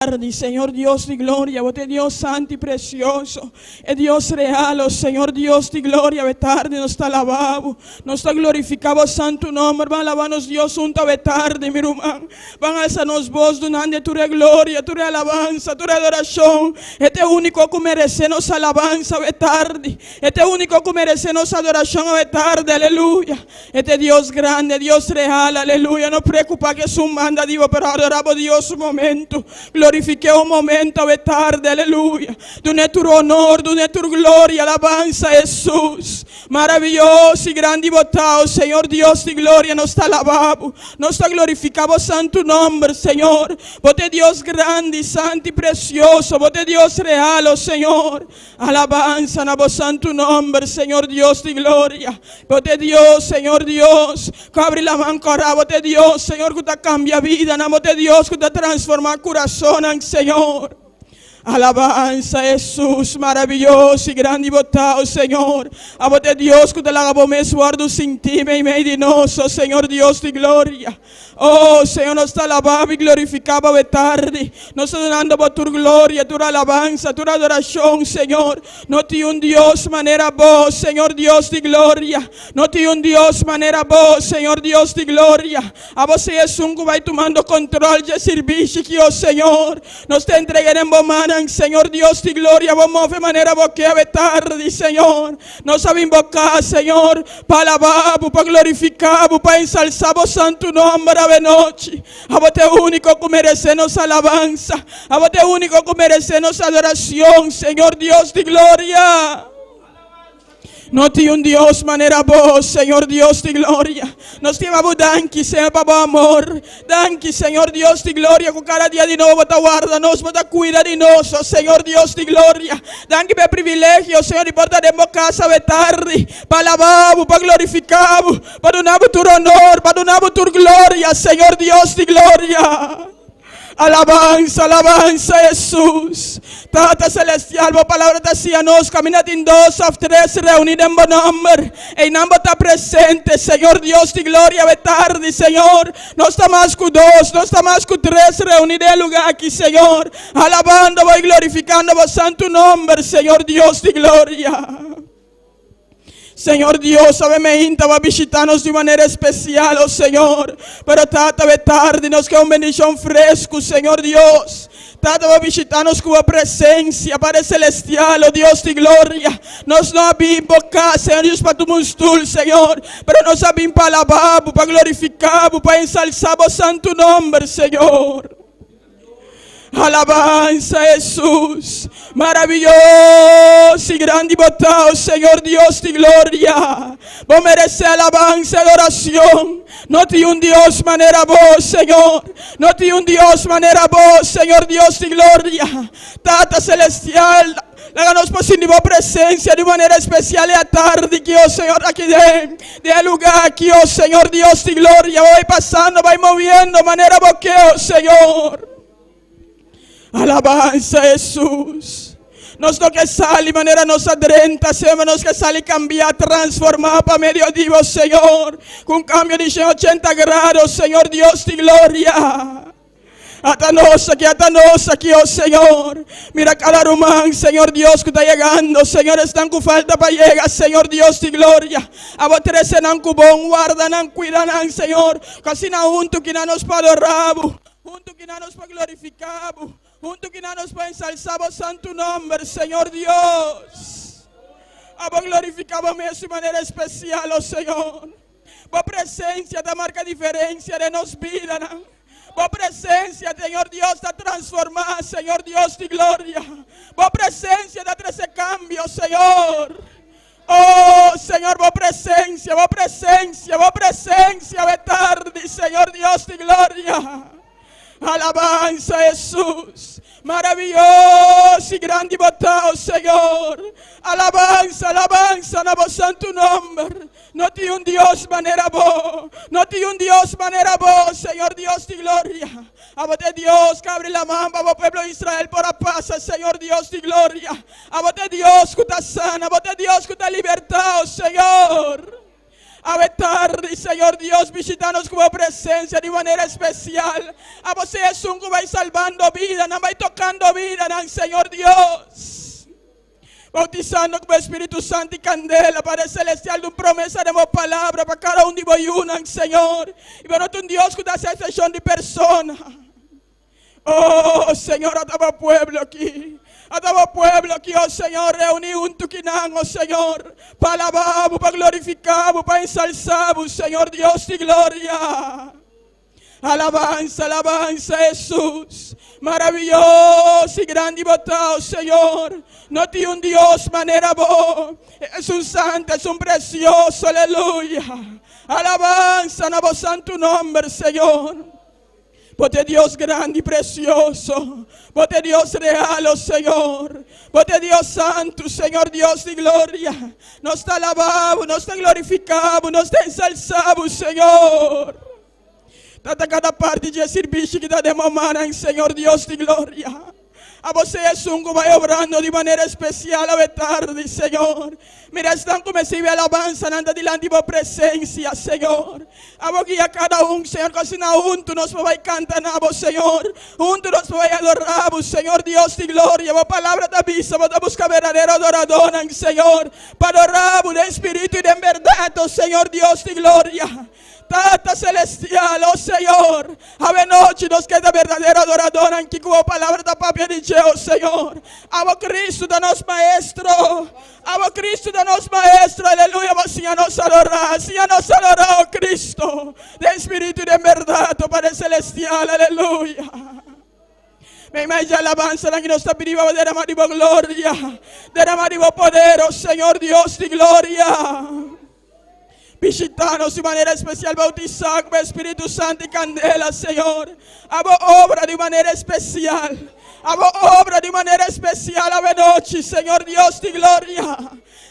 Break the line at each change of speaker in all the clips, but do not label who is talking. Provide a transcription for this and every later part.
tarde, Señor Dios de gloria, vos te Dios santo y precioso, es Dios real, oh Señor Dios de gloria, ve tarde, nos está alabado, nos está glorificado santo nombre, van a alabarnos Dios junto a ve tarde, mi hermano, van a alzarnos vos, donde tu gloria, tu alabanza, tu adoración, este único que merecemos alabanza, ve tarde, este único que merecemos adoración, ve tarde, aleluya, este Dios grande, Dios real, aleluya, no preocupa que su manda, digo, pero adoramos Dios un momento, glorifique un momento, ve tarde, aleluya, donde tu honor, donde tu gloria, alabanza Jesús, maravilloso y grande y votado, Señor Dios de gloria, nos está alabado, nos está glorificado santo nombre, Señor, vos te Dios grande, santo y precioso, vos te Dios real, oh Señor, alabanza a vos santo nombre, Señor Dios de gloria, vos te Dios, Señor Dios, que abre la mano ahora, vos te Dios, Señor, que te cambia vida, vos te Dios, que te transforma corazón, Señor. Alabanza Jesús, maravilloso y grande y votado, Señor. A vos de Dios que te la hago me guardo sin ti, me medinoso, Señor Dios de gloria. Oh, Señor, nos está alabado y glorificado de tarde. Nos está dando por tu gloria, tu alabanza, tu adoración, Señor. No te un Dios manera vos, Señor Dios de gloria. No te un Dios manera vos, Señor Dios de gloria. A vos es un que va tomando control de servicio que, oh Señor, nos te entreguemos en mano, Señor Dios de gloria. Vamos de manera boquea de tarde, Señor. Nos sabe invocar, Señor, para alabar, para glorificar, para ensalzar vos santo nombre de noche. A vos te único que merecemos alabanza. A vos te único que merecemos adoración, Señor Dios de gloria. No te un Dios manera vos, Señor Dios de gloria. Nos llevamos danki, Señor, para amor. Danki, Señor Dios de gloria, con cada día de nuevo te guarda, nos te cuida de nosotros, Señor Dios de gloria. Danki por privilegio, Señor, y por daremos casa de tarde, para alabar, para glorificar, para donar tu honor, para donar tu gloria, Señor Dios de gloria. Alabanza, alabanza Jesús. Tata celestial, vos palabra te hacía nos, caminad en dos o tres reunidos en buen nombre. En nombre está presente, Señor Dios de gloria, de tarde, Señor. No está más que dos, no está más que tres reunidos en lugar aquí, Señor. Alabando y glorificando vos santo nombre, Señor Dios de gloria. Señor Dios, obviamente va a visitarnos de manera especial, oh Señor. Pero trata de tarde, nos queda una bendición fresco, Señor Dios. Trata de visitarnos con presencia, Padre Celestial, oh Dios de gloria. Nos no había invocado, Señor Dios, para tu monstruo, Señor. Pero nos había para alabar, para glorificar, para ensalzar vos santo nombre, Señor. Alabanza Jesús, maravilloso y grande y votado, Señor Dios de gloria. Vos mereces alabanza y adoración. No te un Dios manera vos, Señor. No te un Dios manera vos, Señor Dios de gloria. Tata celestial, háganos posible vos presencia de manera especial a tarde, que oh Señor, aquí de lugar, aquí oh Señor Dios de gloria. Voy pasando, voy moviendo, manera boqueo, Señor. Alabanza Jesús. Nos toque sale, manera nos adrenta, Señor, nos que sale cambiar, transformar para medio de Señor. Con cambio de 180 grados, Señor Dios de gloria. Atanos aquí, oh Señor. Mira cada román, Señor Dios, que está llegando. Señor, están con falta para llegar, Señor Dios de gloria. A vos tres en cubón, guardan, cuidan, Señor. Casi na junto que no nos para adorar, junto que no nos para glorificar, junto que no nos para ensalzar vos santo nombre, Señor Dios. A vos glorificamos de manera especial, oh Señor. Vos presencia te marca diferencia de nos vida, ¿no? Vos presencia, Señor Dios, te transforma, Señor Dios de gloria. Vos presencia te hace ese cambio, Señor. Oh, Señor, vos presencia, de tarde, Señor Dios de gloria. Alabanza Jesús, maravilloso y grande y votado, Señor. Alabanza, a vos santo nombre. No te un Dios manera vos, Señor Dios de gloria. A vos de Dios que abre la mano, a vos pueblo de Israel por la paz, Señor Dios de gloria. A vos de Dios que está sana, a vos de Dios que está libertado, Señor. A tarde, Señor Dios, visitanos como presencia de manera especial. A você es un que vai salvando vida, não vai tocando vida, não, Señor Dios. Bautizando com o Espírito Santo e candela, Padre Celestial, de promessa de uma palavra para cada de vós, Senhor. E para um Deus que dá exceção de persona. Oh, Senhor, atava pueblo aqui. Atava pueblo aqui, oh Senhor, reuni junto que não, oh Senhor, para alabar, para glorificar, para ensalzar, Senhor Deus de glória. Alabanza, alabanza, Jesús. Maravilloso y grande y botado, Señor. No tiene un Dios manera vos. Es un santo, es un precioso, aleluya. Alabanza, na vos santo nombre, Señor. Porque Dios grande y precioso. Porque Dios real, oh Señor. Porque Dios santo, Señor Dios de gloria. Nos está alabado, nos está glorificado, nos está ensalzado, Señor. Tata cada parte de serviço que dá de mamar, Senhor Deus de glória. A você é que vai obrando de maneira especial a tarde, Senhor. Mira, estão começando a alabança, nada delante da presença, Senhor. A cada Senhor, que assim junto nós vai cantar, Senhor. Junto nós vai adorar, Senhor Deus de glória. A palavra da vista, vamos buscar verdadeiro adorador, Senhor. Para adorar de espírito e de verdade, Senhor Deus de glória. Tata celestial, oh Senhor, a noite nos queda verdadeiro adorador aqui com a palavra da papia de Deus, Senhor. Amo Cristo da nosso maestro, amo Cristo da nosso maestro, aleluia. Assim a nos adorar, oh Cristo, de espírito e de verdade, Padre celestial, aleluia. Vem mais de alabança que nos está pedindo derramar de glória, derramar de poder, oh Senhor Deus de glória. Visitanos de maneira especial, bautizar com o Espírito Santo e candela, Senhor. A obra de maneira especial. A obra de maneira especial a noite, Senhor Deus de glória.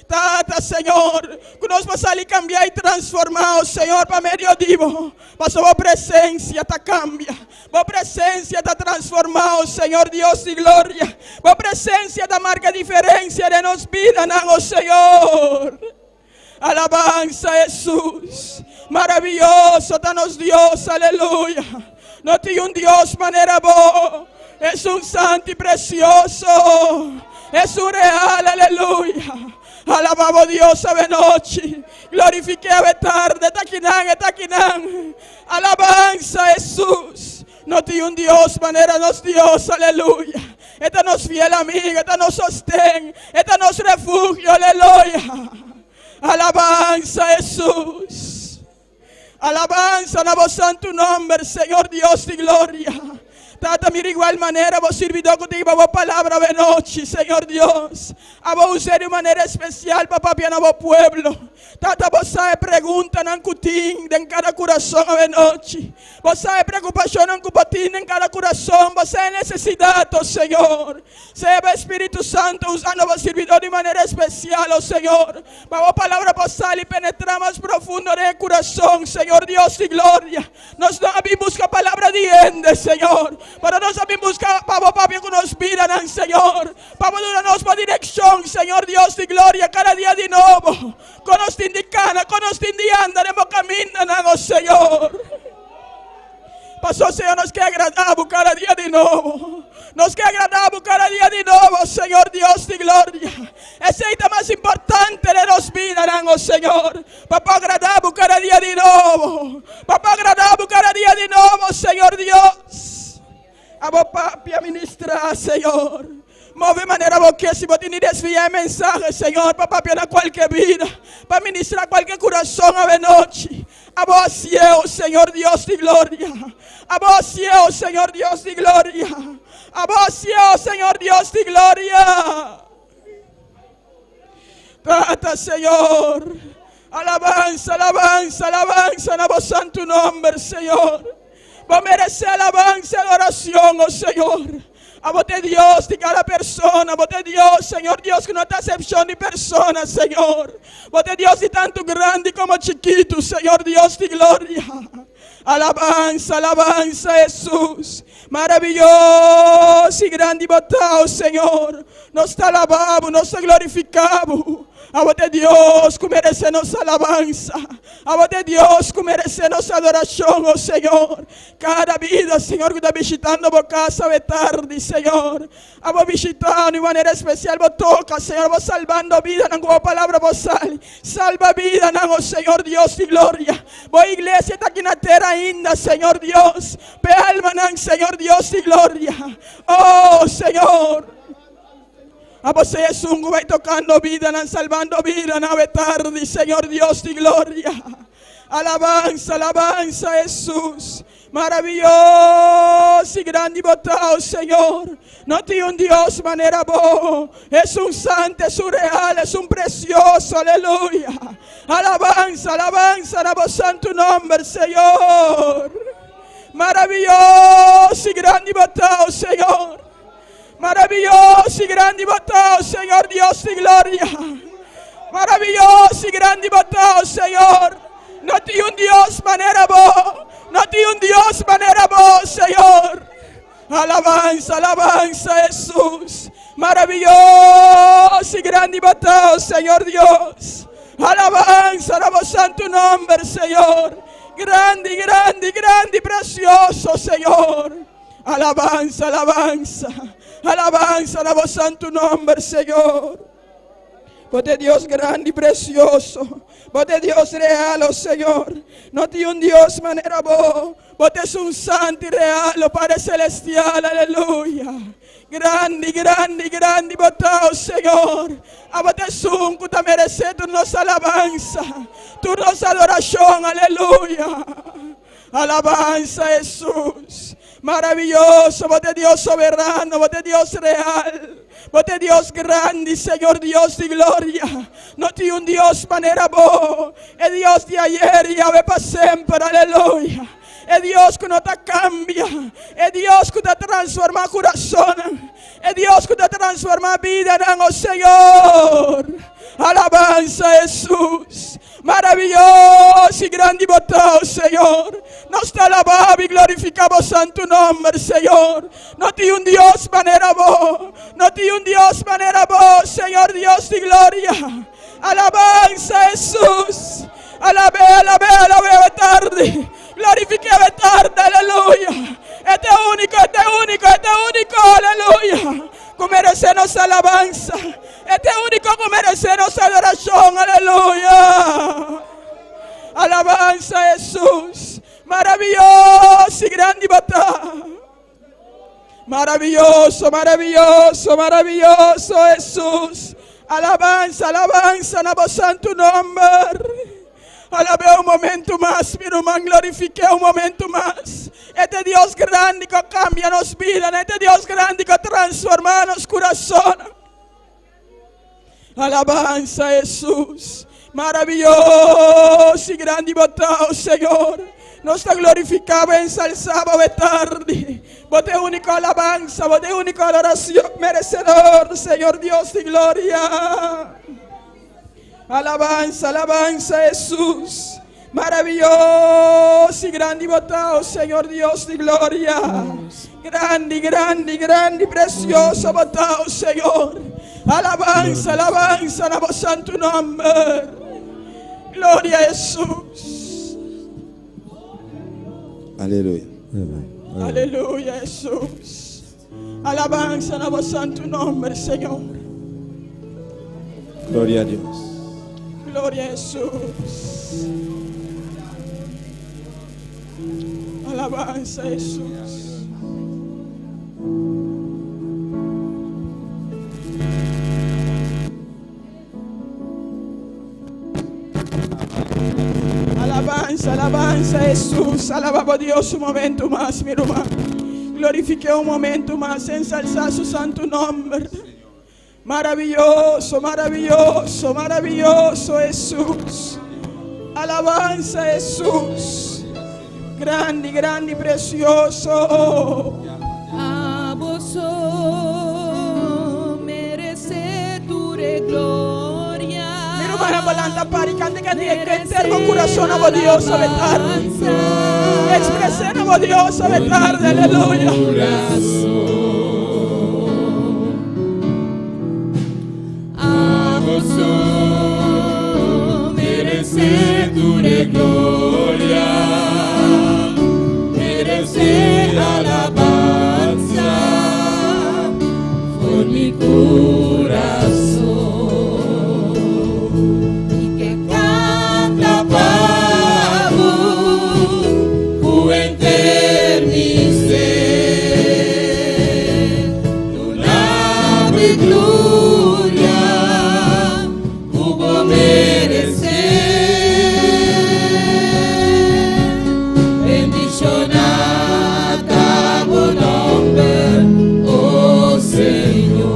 Tata, Senhor, que nós possamos ali cambiar e transformar, oh Senhor, para meio divo. Mas a presença está cambia. A presença está transformada, oh Senhor Deus de glória. A presença está marca diferença de nos vida, oh Senhor. Alabanza, Jesús. Maravilloso, danos Dios, aleluya. No tiene un Dios manera vos. Es un santo y precioso. Es un real, aleluya. Alabamos Dios a noche. Glorifique a tarde. Taquinán. Alabanza, Jesús. No tiene un Dios manera nos Dios, aleluya. Esta nos fiel amiga, esta nos sostén, esta nos refugio, aleluya. Alabanza, Jesús. Alabanza a vos santo nombre, Señor Dios de gloria. Trata de igual manera, vos servidor que te iba a palabra de noche, Señor Dios. A vos usar de manera especial, papá, para vos pueblo. Trata vos sabe pregunta en cutín, en cada corazón de noche. Vos sabe preocupación en cupatín, en cada corazón. Vos sabe necesidad, oh Señor. Sea Espíritu Santo usando vos servidor de manera especial, oh Señor. Para vos palabra posar y penetrar más profundo en el corazón, Señor Dios de gloria. Nos da a mí busca palabra de ende, Señor. Para nós a mim buscar, para papi que nos miran, Senhor. Para darnos para direcção, Senhor Deus de glória, cada dia de novo. Com nos indicando, com nos indiando, daremos caminho, Senhor. Passou, Senhor, nos quer agradável cada dia de novo. Nos quer agradável cada dia de novo, Senhor Deus de glória. Esse é o mais importante de nos miran, oh Senhor. Papá agradável cada dia de novo. Papá agradável cada dia de novo, Senhor Deus. A vos papi a ministrar, Senhor. Move maneira porque se vos tenés desviar mensaje, Senhor, para papi na qualquer vida, para ministrar qualquer coração a noite. A vos cielo, Senhor Deus de glória. A vos cielo, Senhor Deus de glória. A vos cielo, Senhor Deus de glória. Trata, Senhor. Alabanza, alabanza, alabanza na vos santo nombre, Senhor. Va a merecer alabanza y adoración, oh Señor. A vos de Dios, de cada persona. A vos de Dios, Señor Dios, que no te acepción de personas, Señor. Vos de Dios, de tanto grande como chiquito, Señor Dios de gloria. Alabanza, alabanza, Jesús. Maravilhoso e grande botão, Senhor. Nós te alabamos, nós te glorificamos. A você Deus que merece nossa alabança. A você Deus que merece nossa adoração, oh Senhor. Cada vida, Senhor, que está visitando a casa de tarde, Senhor. A vos visitando de maneira especial, vos toca, Senhor, vos salvando vida, na tua palavra vos sale. Salva vida, oh Senhor Deus de glória. Vos igreja está aqui na terra ainda, Senhor Deus. Pe alma, Senhor Deus de glória. Oh Senhor. A você Jesus que vai tocando vida, salvando vida na tarde, Senhor Deus de glória. Alabança, alabança, Jesus. Maravilhoso e grande botão, Senhor. Não tem Deus maneira boa. É santo, é real, é precioso, aleluia. Alabança, alabança, na vosso santo nome, Senhor. Maravilhoso e grande botão, Senhor. Maravilhoso e grande botão, Senhor Deus de glória. Maravilhoso e grande botão, Senhor. Não tem Deus maneira boa. Não tem Deus maneira boa, Senhor. Alabança, alabança, Jesus. Maravilhoso e grande botão, Senhor Deus. Alabança no vosso santo nome, Senhor. Grande, grande, grande, precioso, Senhor. Alabanza, alabanza, alabanza a vosso santo nome, Senhor. Porque Deus grande e precioso. Porque Deus real, oh Senhor. Não tem Deus maneira boa. Porque és santo e real, oh Padre celestial, aleluia. Grande, grande, grande botão, Senhor. A você que está merecendo nossa alabança. Tu nossa adoração, aleluia. Alabanza, Jesus. Maravilhoso, você Deus soberano, você Deus real, você Deus grande, Senhor Deus de glória. Não tem Deus maneira boa, é Deus de ayer e hoje para sempre, aleluia. É Deus que não te cambia, é Deus que te transforma coração, é Deus que te transforma vida, não, Senhor. Alabanza, Jesus. Maravilhoso e grande botão, Senhor. Nós te alabamos e glorificamos santo nome, Senhor. Não tem Deus maneira boa. Não tem Deus maneira boa, Senhor Deus de glória. Alabanza, Jesus. Alabe, alabe, alabe, tarde. Glorifique a tarde, aleluia. Este único, este único, este único, aleluia. Que merece nossa alabanza. Este único que merece nossa adoração, aleluia. Alabanza, Jesus. Maravilhoso e grande batalha. Maravilhoso, maravilhoso, maravilhoso, Jesus. Alabanza, alabanza, na vosso santo nome. Alabé um momento mais, meu irmão, glorifique um momento mais. Este Deus grande que cambia nossa vida, este Deus grande que transforma nosso coração. Alabanza, Jesus. Maravilhoso e grande botão, Senhor. Nós te glorificamos e ensalzamos de tarde. Você único alabanza, você único adoração merecedor, Senhor Deus de glória. Alabanza, alabanza, Jesus. Maravilhoso e grande botão, Senhor Deus de glória. Grande, grande, grande, precioso botão, Senhor. Alabanza, alabanza, na vosso santo nome. Glória a Jesus.
Aleluia.
Aleluia, Jesus. Alabanza, na vosso santo nome, Senhor.
Glória a Deus.
Glória a Jesus. Alabanza a Jesus. Alabanza, alabanza a Jesus. Alabamos a Deus um momento mais, meu irmão. Glorifique um momento mais, ensalzar su santo nome. Maravilloso, maravilloso, maravilloso Jesús. Alabanza a Jesús. Grande, grande y precioso.
A vos merece tu gloria.
Mira, para volanta para y cante que grande y que eterno corazón, oh Dios, a tarde. Expresemos, oh Dios, a tarde, aleluya.
A vos merecedore gloria, merece alabanza por mi corazón, y que canta pavo juventud mi ser, tu nave gloria hubo merecer. Bendicionata bu nombre, oh Señor.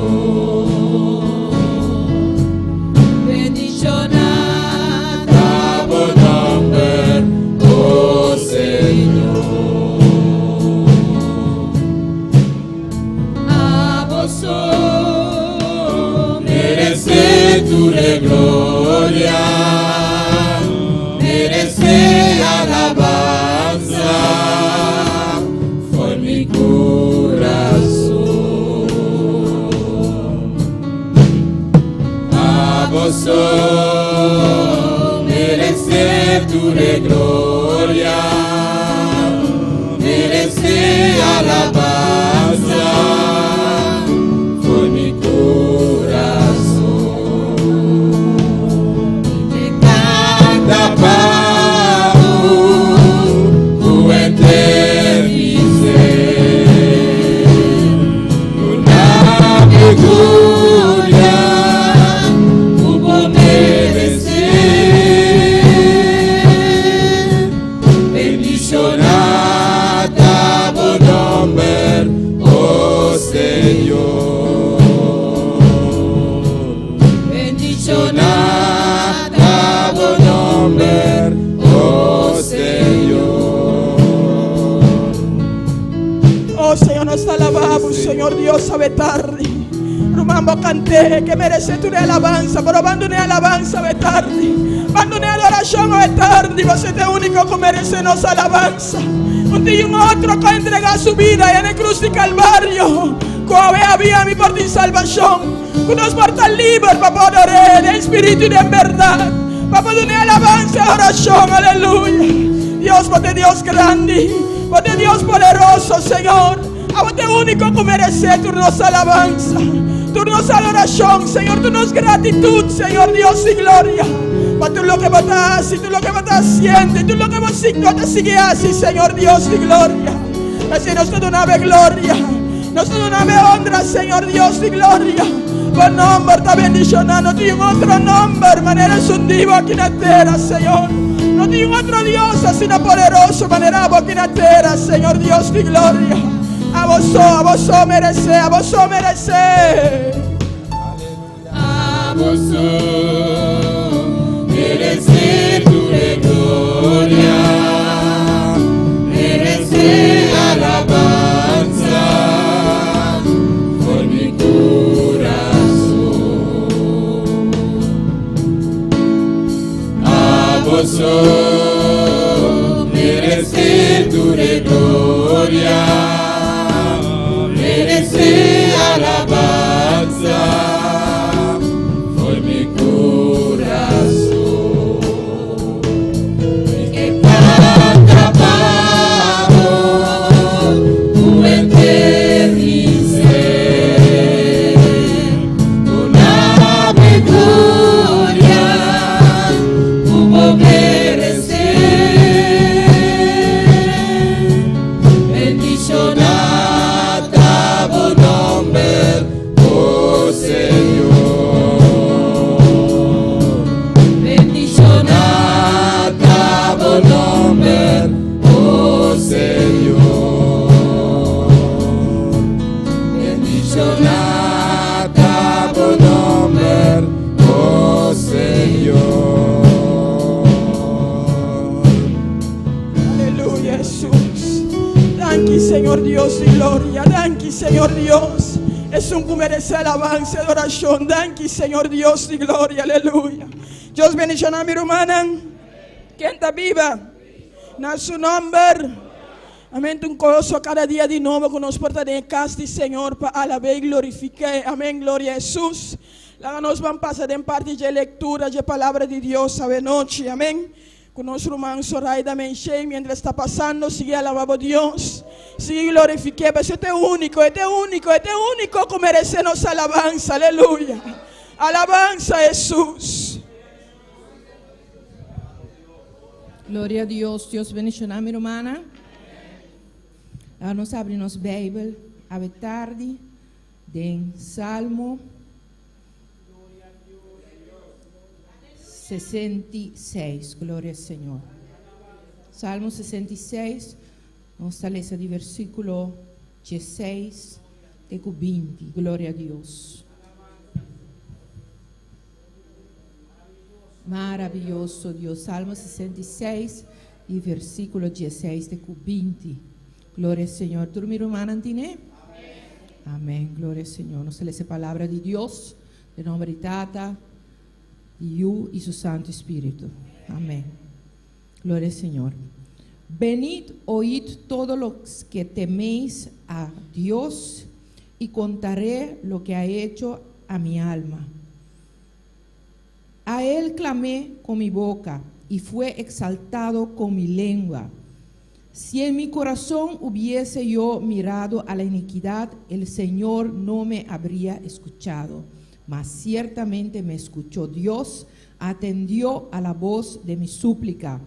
Bendicionata bu nombre, oh Señor. A vos merece tu gloria, merece alabanza por mi corazón. A vos merece tu gloria, merece alabanza por mi corazón. Que canta pavo juventud mi ser, una gloria hubo merecer. Bendicionata bu nombre, oh Señor. Bendicionata bu nombre, oh Señor.
Oh Señor, nos alabamos, Señor Dios, a tarde. Rumambo canté que merece tu alabanza, pero abandoné alabanza a tarde. Abandoné adoración a tarde. Vos eres el único que merece nos alabanza. Un día un otro que entrega su vida en el cruz de Calvario. Como había mi por ti salvación. Que nos porta libre para poder de espíritu y de verdad. Para poder alabanza y oración, aleluya. Dios, vos eres Dios grande. Vos eres Dios poderoso, Señor. A vos eres único que merece tu nos alabanza. Tu nos adoración, Señor. Tu nos gratitud, Señor Dios y gloria. Para tú lo que vos estás y tú lo que vos estás haciendo. Y tú lo que vos te sigue así, Señor Dios y gloria. Así nos te donamos gloria. Nos te donamos honra, Señor Dios y gloria. Por nombre está bendicionado. No tiene otro nombre, manera es un divo aquí en la tierra, Señor. No tiene otro Dios así no poderoso, manera aquí en la tierra, Señor Dios y gloria. A vos merece, a vos merece.
A vos merece tu gloria, merece alabanza por mi corazón. A vos merece tu gloria, merece alabanza por mi corazón. Que canta pavo juventud mi ser, tu nave gloria hubo merecer. Bendicionata bu nombre, oh Señor. Bendicionata bu nombre, oh Señor. Bendicionata bu nombre, oh Señor.
Aleluya, Jesús. Danke, Señor Dios y gloria. Danke, Señor Dios. Es un que merece alabanza y adoración. Danke, Señor Dios y gloria. Aleluya. Dios bendiga a mi hermana. Quien está viva. En su nombre. Amén. Un gozo cada día de nuevo que nos porta de casa, Señor, para alabar y glorificar. Amén. Gloria a Jesús. La nos van a pasar en parte de lectura de palabra de Dios a noche. Amén. Con nuestro hermano Zoraida Menche, mientras está pasando, sigue alabando a Dios. Sigue glorificando. Este es único, este es único, este es único que merece nuestra alabanza. Aleluya. Alabanza a Jesús.
Glória a Deus. Deus bendiga a minha irmã. Nós abrimos a Bíblia à tarde, em Salmo 66. Glória ao Senhor. Salmo 66, nós lemos de versículo 16 até 20. Glória a Deus. Maravilhoso Deus. Salmo 66 e versículo 16 até 20. Glória ao Senhor. Tu, minha irmã, Antine? Amém. Glória ao Senhor. Nos lê a palavra de Deus, em nome de Tata, de Yu e seu Santo Espírito. Amém. Glória ao Senhor. Venid, oíd todos los que teméis a Dios y contaré lo que ha hecho a mi alma. A él clamé con mi boca y fue exaltado con mi lengua. Si en mi corazón hubiese yo mirado a la iniquidad, el Señor no me habría escuchado. Mas ciertamente me escuchó Dios, atendió a la voz de mi súplica.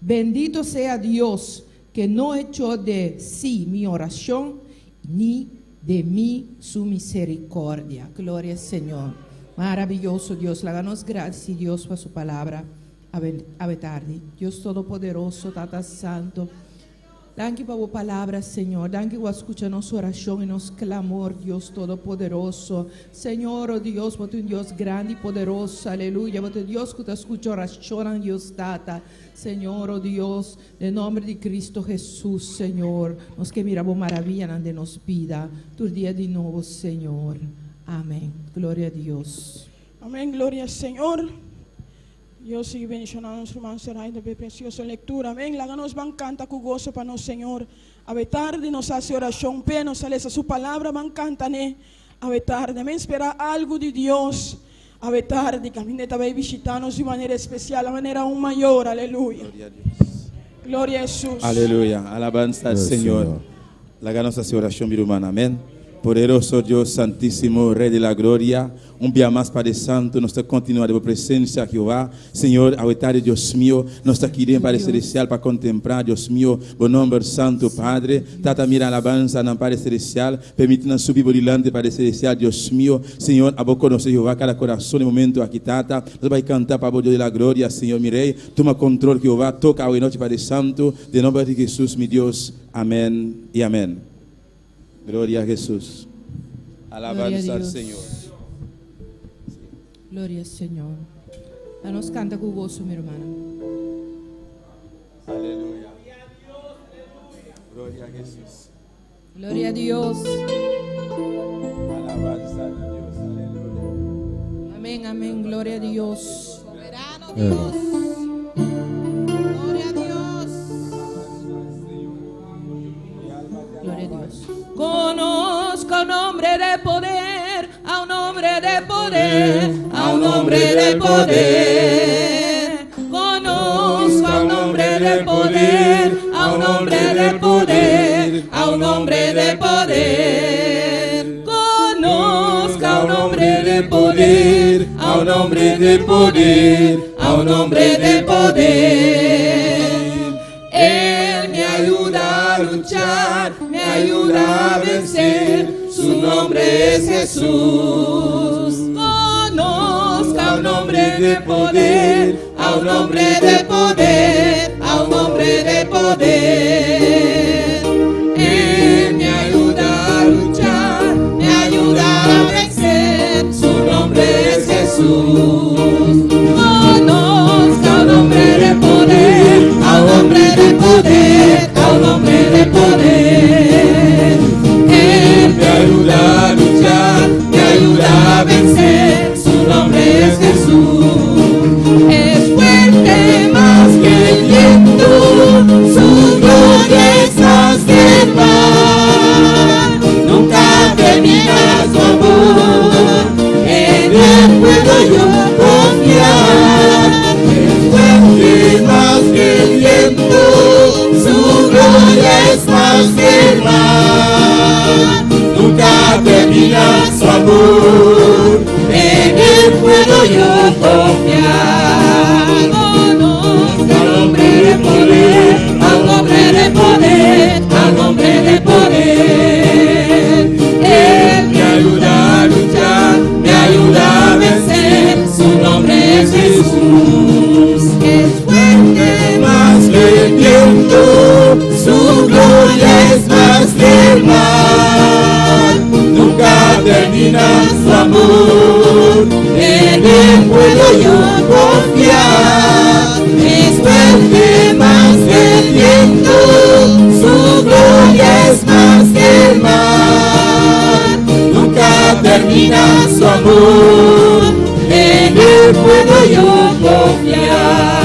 Bendito sea Dios, que no echó de sí mi oración, ni de mí su misericordia. Gloria al Señor. Maravilloso Dios, le damos gracias, Dios, por su palabra. A tarde. Dios Todopoderoso, Tata Santo. Danke por tu palavra, Senhor. Danke por escuchar nossa oração e nosso clamor, Deus Todo-Poderoso. Senhor, oh Deus, por tu Deus grande e poderoso, aleluia. Por tu Deus que te escucha oração, Deus Tata. Senhor, oh Deus, em nome de Cristo Jesus, Senhor. Nós que miramos maravilha de nos vida. Tu dia de novo, Senhor. Amém. Glória a Deus.
Amém. Glória ao Senhor. Dios sigue bendicionando a nuestro hermano Zoraida de preciosa lectura. Amén. La nos van canta con gozo para nosotros, Señor. A tarde nos hace oración, pe nos sale su palabra, van cantané. A tarde, amén. Espera algo de Dios. A tarde, camine también visitarnos de manera especial, de manera aún mayor. Aleluya.
Gloria a Dios.
Gloria a Jesús.
Aleluya. Alabanza al Señor. La nos hace oración, mi hermano. Amén. Poderoso Deus Santíssimo, Rei de la Glória, dia mais Padre Santo, nós continuamos a presença, Jeová, Senhor, a tarde, Deus meu, nós queremos Padre Celestial para contemplar, Deus meu, o nome Santo, Padre, Tata mira alabança na Padre Celestial, permitindo subir brilhante, Padre Celestial, Deus meu, Senhor, a boca nossa, Jeová, cada coração, no momento aqui, Tata, nós vamos cantar para o Deus da Glória, Senhor, mirei, toma controle, Jeová, toca a noite, Padre Santo, de nome de Jesus, meu Deus, amém e amém. Glória a Jesus. Alabanza al Señor.
Gloria al Señor. Nos canta con gozo, mi hermana.
Aleluya. Gloria a Jesús.
Gloria a Dios.
Alabanza a Dios. Aleluya.
Amén, amén. Gloria a Dios.
Soberano Dios. Gloria a Dios.
Gloria a Dios. Conozco un hombre de poder, a un hombre de poder, a un hombre de poder. Conozco a un hombre de poder, a un hombre de poder, a un hombre de poder. Conozco a un hombre de poder, a un hombre de poder, a un hombre de poder. Él me ayuda a luchar, me ayuda a vencer, su nombre es Jesús. Conozco a un hombre de poder, a un hombre de poder, a un hombre de poder. Él me ayuda a luchar, me ayuda a vencer, su nombre es Jesús. Conozco a un hombre de poder, a un hombre de poder, a un hombre de poder. Él me ayuda a luchar, me ayuda a vencer, su nombre es Jesús.
termina su amor, en Él puedo yo confiar. Es fuerte más que el viento, su gloria es más que el mar. Nunca termina su amor, en Él puedo yo confiar.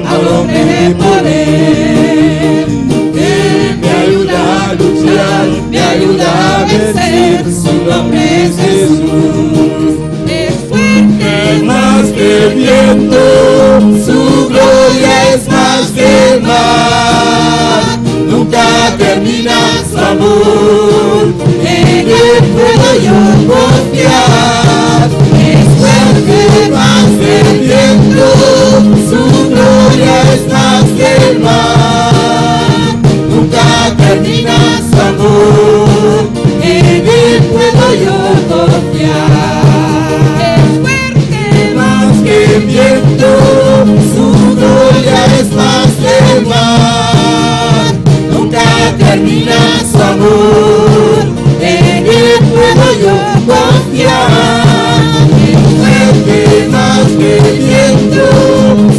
Al hombre de poder, Él me ayuda a luchar, me ayuda a vencer, su nombre es Jesús. Es fuerte más que el viento, su gloria es más que el mar. Nunca termina su amor, en Él puedo yo confiar. Es fuerte más que el viento, su gloria es más que el mar. Nunca termina su amor, en Él puedo yo confiar. Es fuerte más que el viento, su gloria es más que el mar. Nunca termina su amor, en Él puedo yo confiar. Más que el viento,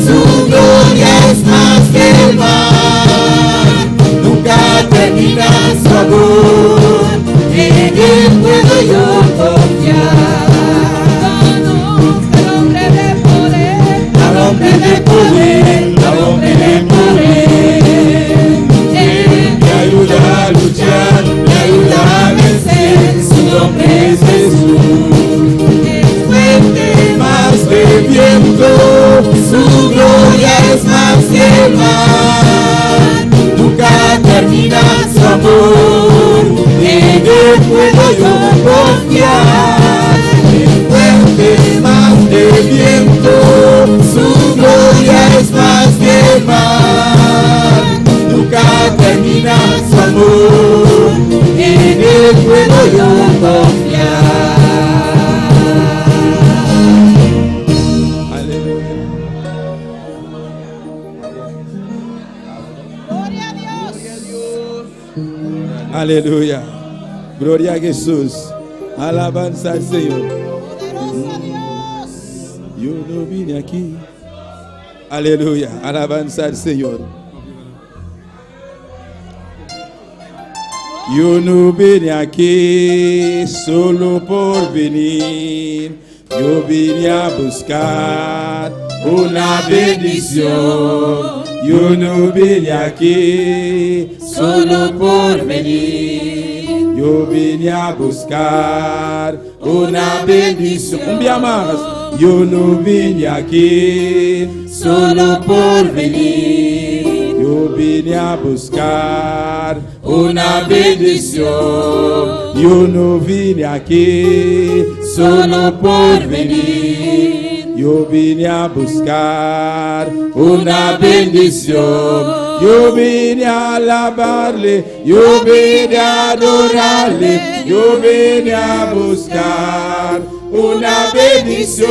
su gloria es más que el mar. Nunca termina su amor, en Él puedo yo confiar. Conozco al hombre de poder, al hombre de poder, al hombre de poder. Él me ayuda a luchar, me ayuda a vencer, su nombre es Jesús. El viento, su gloria es más que el mar. Nunca termina su amor, en Él puedo yo confiar. El fuerte más que el viento, su gloria es más que el mar. Nunca termina su amor, en Él puedo yo confiar.
Aleluya. Gloria a Jesús. Alabanza al Señor. Yo no vine aquí. Aleluya. Alabanza al Señor. Yo no vine aquí solo por venir. Yo vine a buscar una bendición. Yo no vine aquí solo por venir. Yo vine a buscar una bendición. Un día más. Yo no vine aquí solo por venir. Yo vine a buscar una bendición. Yo no vine aquí solo por venir. Yo vine a buscar una bendición. Yo vine a alabarle, yo vine a adorarle, yo vine a buscar una bendición.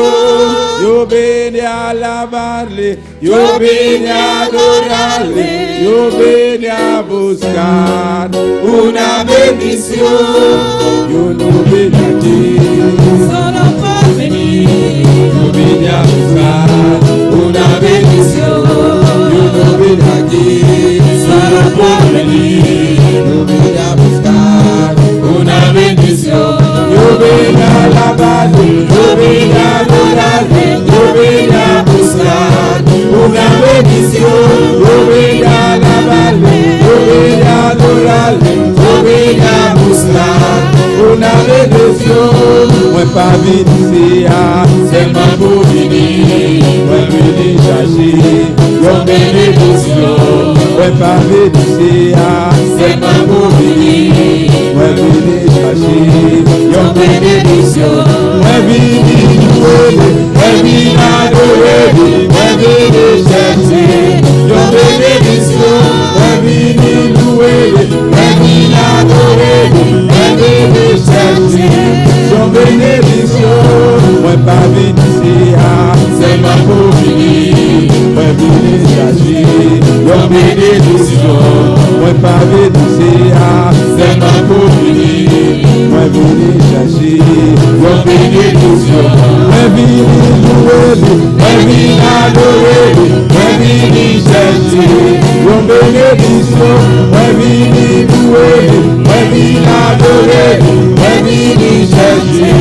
Yo vine a alabarle, yo vine a adorarle, yo vine a buscar una bendición. Yo no vine aquí
solo por venir.
Yo vine a buscar una bendición. Yo no vine aquí solo por venir. Yo vine a buscar una bendición. Yo vine a alabarle, yo vine a adorarle, yo vine a buscar una bendición. Yo vine a alabarle, yo vine a adorarle, yo vine a buscar una bendición. Moi pas venir seulement pour venir. Moi venir chercher une bénédiction. Moi pas venir seulement pour venir. Moi venir chercher une bénédiction. Moi venir louer, moi venir adorer, moi venir chercher une bénédiction. Moi venir louer, moi venir adorer, moi venir chercher son bénédiction. Moi pas venir seulement pour venir. Moi venir chercher une bénédiction. Moi pas béni,
c'est pas pour finir.
moi vini chercher.
Yon bénédiction,
Moi vini louer,
moi vini adorer, moi vini chercher.
yon bénédiction. Moi vini louer,
Moi vini adorer, moi vini chercher.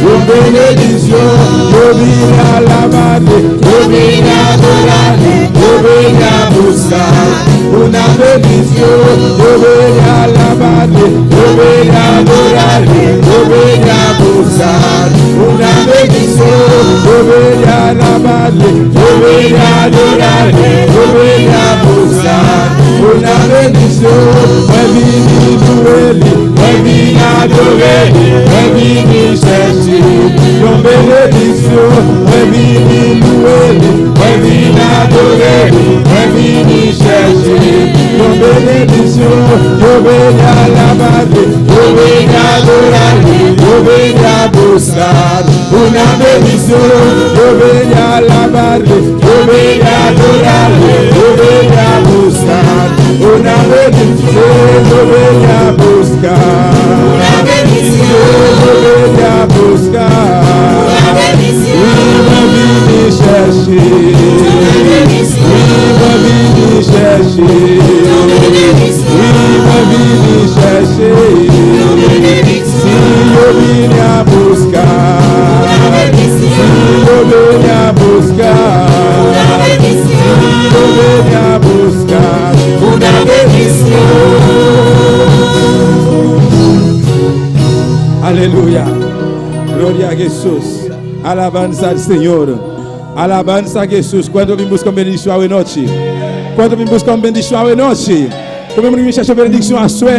yon bénédiction. Yo vini à la base,
Yo vini adorar, yo vini a buscar una bendición.
yo vini à la base,
Yo vini adorar, yo vini a buscar una bendición.
yo vini à la base,
Yo vini adorar, yo vini a buscar una bendición.
moi vini louer,
Moi vini adorer, moi vini chercher.
yon bénédiction. Moi vini louer,
Moi vini adorer, moi vini chercher.
yon bénédiction. Yo vini à la base,
Yo vini adorar, yo vini a buscar una bendición.
yo vini à la base,
Yo vini adorar, yo vini a buscar una bendición.
yo vini a buscar,
Una bendición,
yo vini a buscar.
una bendición,
Moi vini chercher,
una bendición,
moi vini chercher,
una bendición,
moi vini chercher.
una
Si
bendición,
yo vini a buscar,
una bendición,
yo vini a buscar,
una bendición,
yo vini a buscar.
una bendición.
Aleluya. Gloria a Jesús. Alabanza al Señor. Alabanza a Jesús. Quando vim buscar bendição hoje noite. Quando vim buscar bendição hoje noite. Como vim chercher bendição a sua.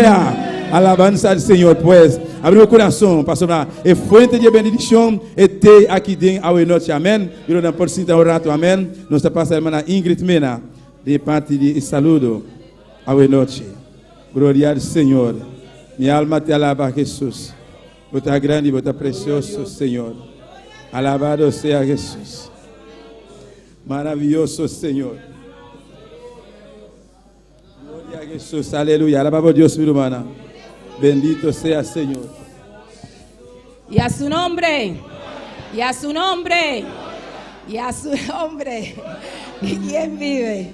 Alabanza al Señor, pues. Abre o coração, pastor. E fuente de bendição este aqui dentro hoje noite. Amém. Eu não posso sentar um rato. Amém. Nossa pastora irmã Ingrid Mena, de parte de saludo hoje noite. Gloria al Señor. Minha alma te alaba, Jesus. Bota grande, bota precioso, Senhor. Alabado sea Jesús. Maravilloso, Señor. Gloria a Jesús. Aleluya. Alabamos a Dios, mi hermana. Bendito sea, Señor.
Y a su nombre. Y a su nombre. Y a su nombre. ¿Y quién vive?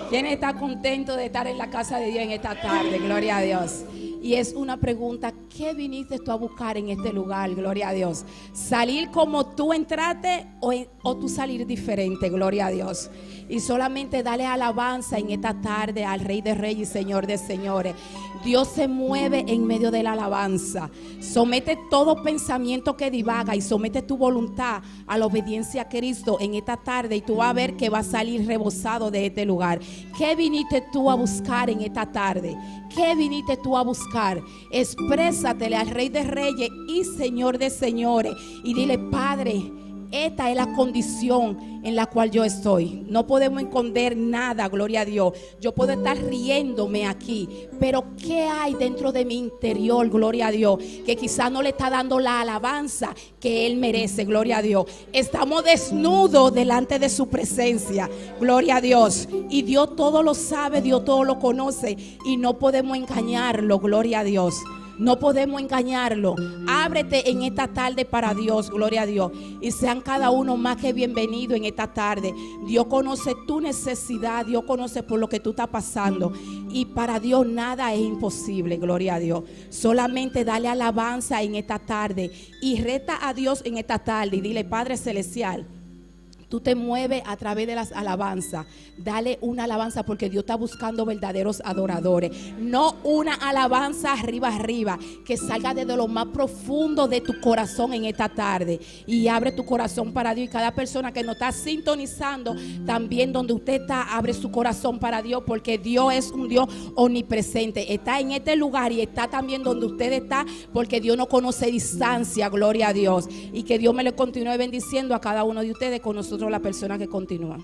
¿Quién está contento de estar en la casa de Dios en esta tarde? Gloria a Dios. Y es una pregunta, ¿qué viniste tú a buscar en este lugar? Gloria a Dios. ¿Salir como tú entraste o tú salir diferente? Gloria a Dios. Y solamente dale alabanza en esta tarde al Rey de Reyes y Señor de Señores. Dios se mueve en medio de la alabanza. Somete todo pensamiento que divaga y somete tu voluntad a la obediencia a Cristo en esta tarde y tú vas a ver que va a salir rebosado de este lugar. ¿Qué viniste tú a buscar en esta tarde? ¿Qué viniste tú a buscar? Exprésatele al Rey de Reyes y Señor de Señores y dile: Padre, esta es la condición en la cual yo estoy. No podemos esconder nada, gloria a Dios. Yo puedo estar riéndome aquí, pero ¿qué hay dentro de mi interior, gloria a Dios? Que quizás no le está dando la alabanza que Él merece, gloria a Dios. Estamos desnudos delante de su presencia, gloria a Dios. Y Dios todo lo sabe, Dios todo lo conoce y no podemos engañarlo, gloria a Dios. No podemos engañarlo. Ábrete en esta tarde para Dios, gloria a Dios. Y sean cada uno más que bienvenidos en esta tarde. Dios conoce tu necesidad, Dios conoce por lo que tú estás pasando. Y para Dios nada es imposible, gloria a Dios. Solamente dale alabanza en esta tarde. Y reta a Dios en esta tarde y dile: Padre Celestial, tú te mueves a través de las alabanzas. Dale una alabanza porque Dios está buscando verdaderos adoradores. No una alabanza arriba, que salga desde lo más profundo de tu corazón en esta tarde. Y abre tu corazón para Dios. Y cada persona que nos está sintonizando, también donde usted está, abre su corazón para Dios, porque Dios es un Dios omnipresente. Está en este lugar y está también donde usted está, porque Dios no conoce distancia, gloria a Dios. Y que Dios me le continúe bendiciendo a cada uno de ustedes, con nosotros la persona que continúa.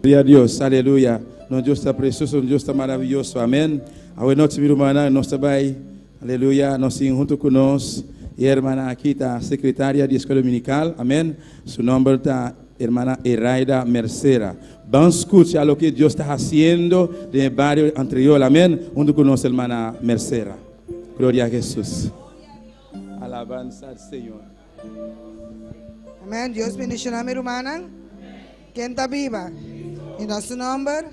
Gloria a Dios, aleluya. Nuestro Dios está precioso, nuestro Dios está maravilloso, amén. Ahora noche, mi hermana, nos está ahí, aleluya, nos siguen junto con nosotros. Y hermana aquí está secretaria de escuela dominical, amén. Su nombre está hermana Eraida Mercera. Vamos a escuchar lo que Dios está haciendo en el barrio anterior. Amén. Junto con nuestra hermana Mercera. Gloria a Jesús. Alabanza al Señor.
Amén. Dios bendiga a mi hermana. ¿Quién está viva? En nuestro nombre.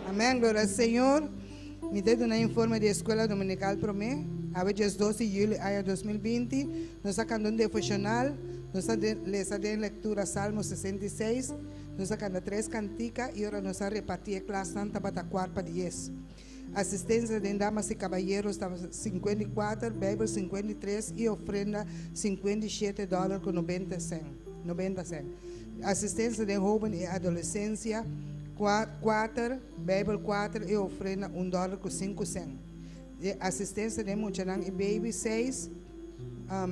Amén. Gloria al Señor. Me tengo un informe de escuela dominical para mí. A veces 12 de julio año 2020. Nos sacando un devocional. Nos les en lectura Salmo 66. Nos sacando 3 canticas y ahora nos ha repartido clase santa para 4-10. Asistencia de damas y caballeros $54, Bible 53 y ofrenda $57.90. Asistencia de joven y adolescencia 4, Bible 4 y ofrenda $1.05. Asistencia de muchanan y baby 6,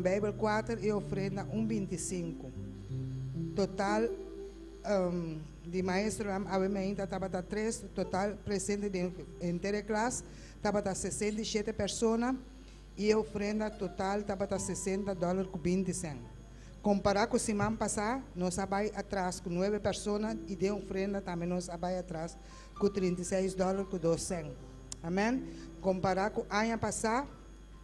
Bible 4 y ofrenda $1.25. Total de maestro obviamente estaba 3, total presente de entera clase estaba 67 personas y ofrenda total estaba $60.20. Comparado con semana pasada, nos vai atrás com 9 pessoas e de ofrenda também nos vai atrás com $36.12. Amém? Comparado com o ano passado,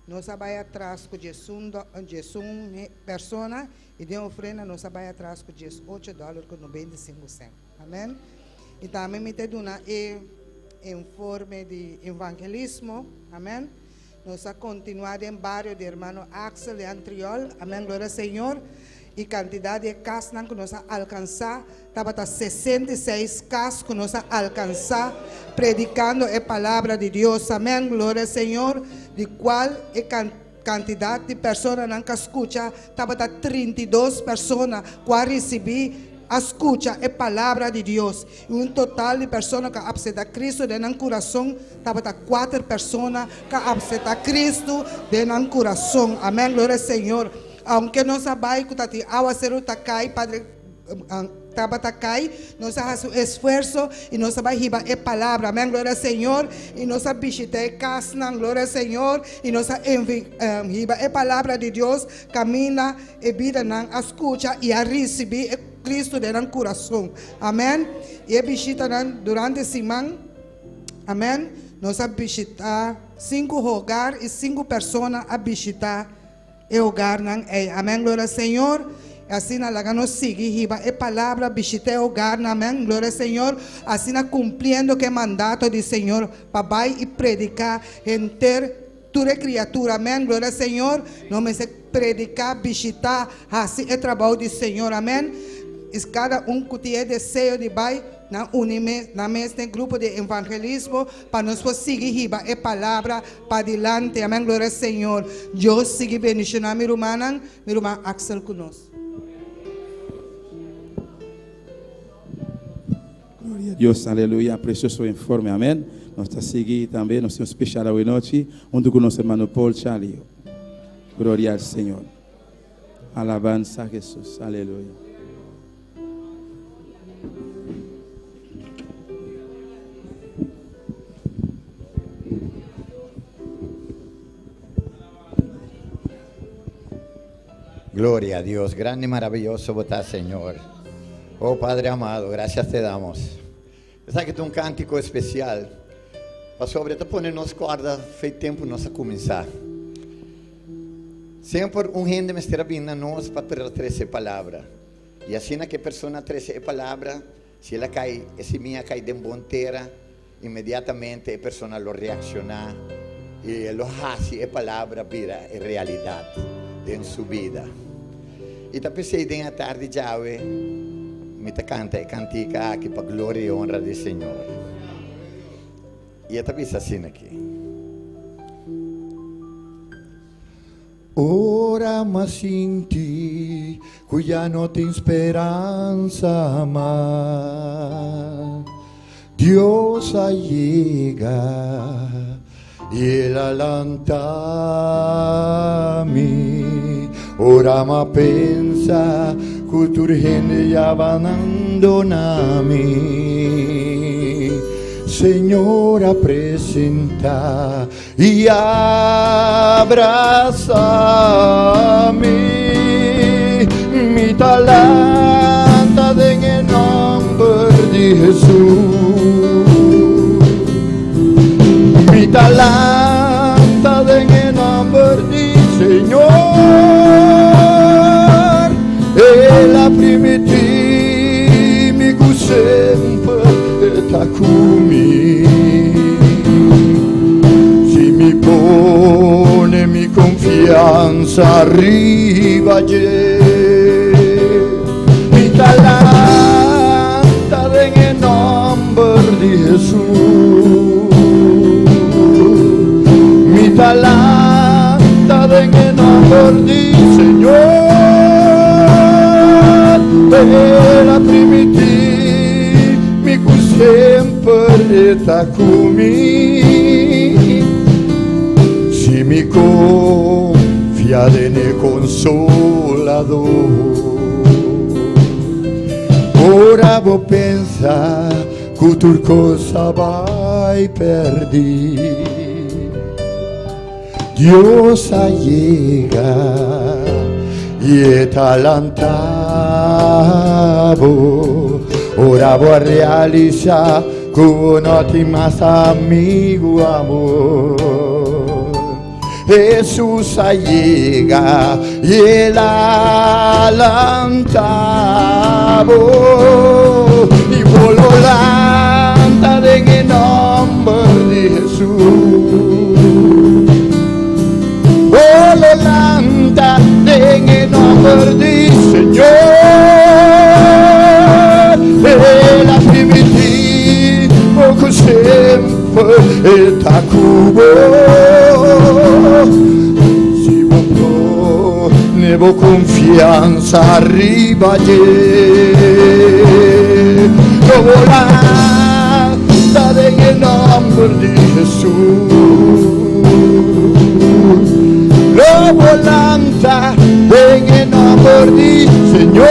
nos vai atrás com 11 pessoas e de ofrenda nos vai atrás com $18.95. Amém? E também me tem um informe de evangelismo. Amém? Nós a continuar em barrio de hermano Axel e Antriol. Amém, glória ao Senhor. E quantidade de casas que nós alcançar, estava 66 casas que nós alcançar, predicando a palavra de Deus. Amém, glória ao Senhor. De qual é quantidade de pessoas que escuta, estava 32 pessoas que recebi. Escucha a palavra de Deus. E total de pessoas que aceitam Cristo dentro do coração, estava 4 pessoas que aceitam Cristo dentro do coração. Amém, glória ao Senhor. Aunque não sabemos que a ser o Takai, Padre Tabatai, nós fazemos esforço e nós vamos a palavra. Amém, glória ao Senhor. E nós visitar a casa, glória ao Senhor. E nós a palavra de Deus, caminha e vida, escuta e a receber Cristo dentro do coração. Amém. E a visita durante a semana. Amém. Nós vamos visitar 5 lugares e 5 pessoas a visitar o lugar. Amém, glória ao Senhor. Assim nós nos seguimos a palavra, visitar o lugar. Amém, glória ao Senhor. Assim cumprindo o mandato do Senhor para ir e predicar entre toda criatura. Amém, glória ao Senhor. Não me predicar, visitar, assim é trabalho do Senhor. Amém. Cada que tem desejo de vai na mesma grupo de evangelismo para nós seguir a palavra para adiante. Amém, glória ao Senhor. Deus siga bendicionando a minha irmã Axel conosco.
Glória a Deus, aleluia, precioso informe, amém. Nós estamos seguindo também, nós temos especial hoje noite, junto com nosso irmão Paul Charlie. Glória ao Senhor. Alabanza a Jesus, aleluia.
Gloria a Dios, grande y maravilloso votar, Señor. Oh Padre amado, gracias te damos. Sabe que tem cântico especial para sobre te poner nos corda, fez tempo nós a começar. Sempre gente me estará vindo nós para trazer palavra. E assim que a pessoa traz a palavra, se ela cai, essa minha cai de bonteira, imediatamente a pessoa lo reacciona e lo hace a palavra vira a realidade em sua vida. E tá pensei de à tarde já me te canta e cantica aqui para glória e honra do Senhor. E eu também assim aqui. Ora mas sin ti, cuya no tem esperança más. Dios llega y Él alanta-me. Ora ma pensa que tu gente ya van abandonarme. Señor, apresenta y abrázame. Mi talanta
en el nombre de Jesús. Mi talanta en el nombre del Señor. Ella primiti mi sempre está conmigo. Si mi pone mi confianza arriba mi talanta en el nombre de Jesús. Mi talanta en el nombre del Señor. Ella primiti mi sempre está conmigo. Si mi confia nel Consolador. Ora vou pensar que tu cosa vai perder. Dios llega y talantavo. Ora vou realizar con ti más amigo amor. Jesús llega y el alantavo y volanta en el nombre de Jesús. Volanta en el nombre del Señor. La primitiva que sempre está conmigo. Si vos nevo confianza arriba lo volanta en el nombre de Jesús. Lo volanta en el nombre del Señor.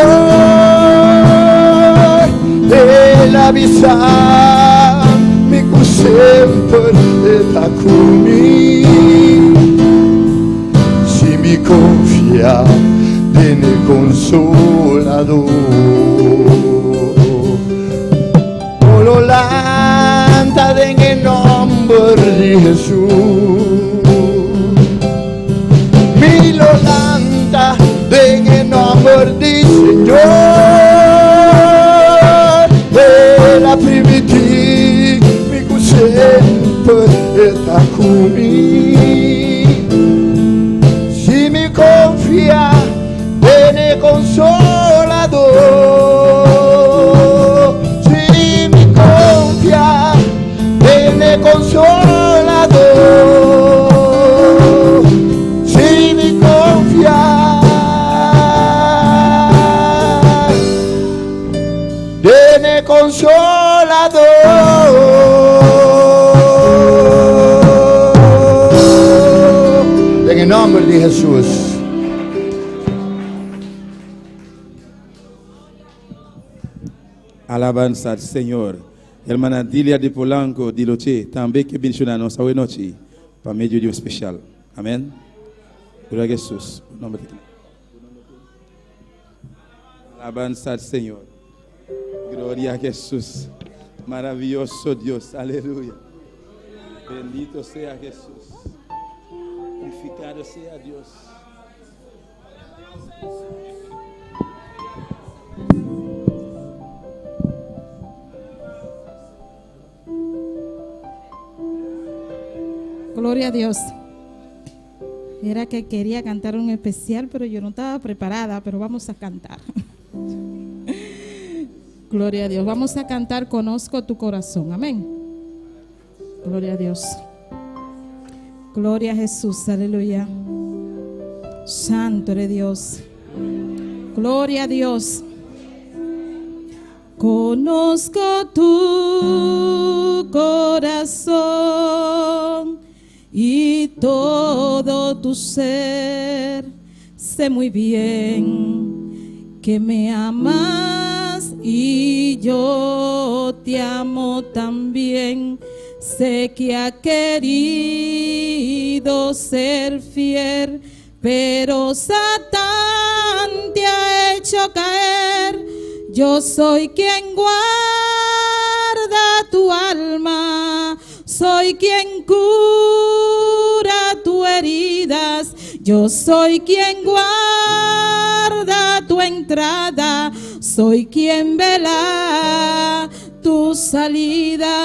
El avisar mi que sempre está conmigo. Si mi confia en el Consolador. Volanta en el nombre de Jesús. Mi volanta en el nombre del Señor. La primitiva mi que sempre está conmigo. Si mi confia en el Consolador. Si mi confia en el Consolador. Si mi confia en el Consolador. En el nombre de Jesús.
Alabanza al Señor. Hermana Dilia de Polanco, di Loche, também que bendicionar nossa noite para meio de especial. Amém. Glória a Jesus. Nome de Alabanza al Señor. Gloria a Jesús. Maravilloso Dios. Aleluya. Bendito sea Jesús. Glorificado sea Dios.
Gloria a Dios. Era que quería cantar un especial, pero yo no estaba preparada, pero vamos a cantar. Gloria a Dios. Vamos a cantar Conozco tu corazón. Amén. Gloria a Dios. Gloria a Jesús. Aleluya. Santo eres Dios. Gloria a Dios. Conozco tu corazón y todo tu ser. Sé muy bien que me amas y yo te amo también. Sé que ha querido ser fiel, pero Satán te ha hecho caer. Yo soy quien guarda tu alma, soy quien cura tus heridas. Yo soy quien guarda tu entrada, soy quien vela tu salida.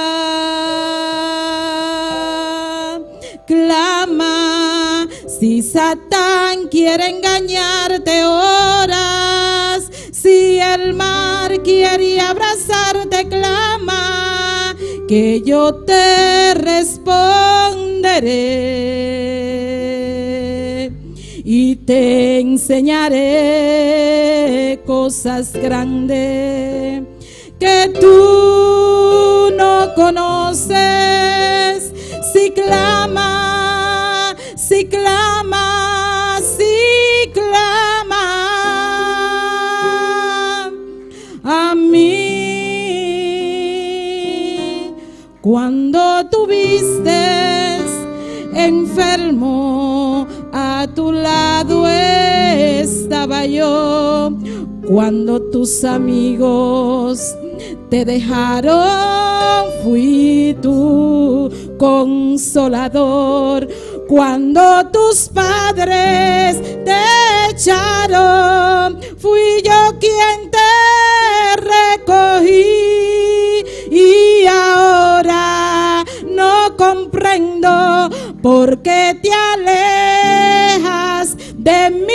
Clama, si Satán quiere engañarte, oras. Si el mar quiere abrazarte, clama, que yo te responderé y te enseñaré cosas grandes que tú no conoces. Si clama, si clama, si clama a mí. Cuando tuviste enfermo, a tu lado estaba yo. Cuando tus amigos te dejaron, fui tu consolador. Cuando tus padres te echaron, fui yo quien te recogí. Y ahora no comprendo por qué te alejas de mí.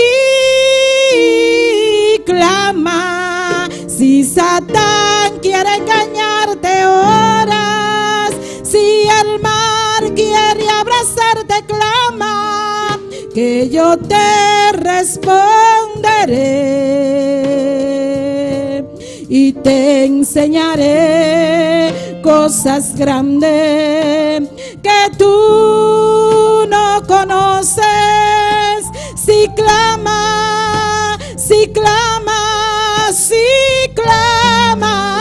Clama, si Satán quiere engañarte, oras. Si el mar quiere abrazarte, clama, que yo te responderé y te enseñaré cosas grandes que tú no conoces. Si clama, si clama, si clama,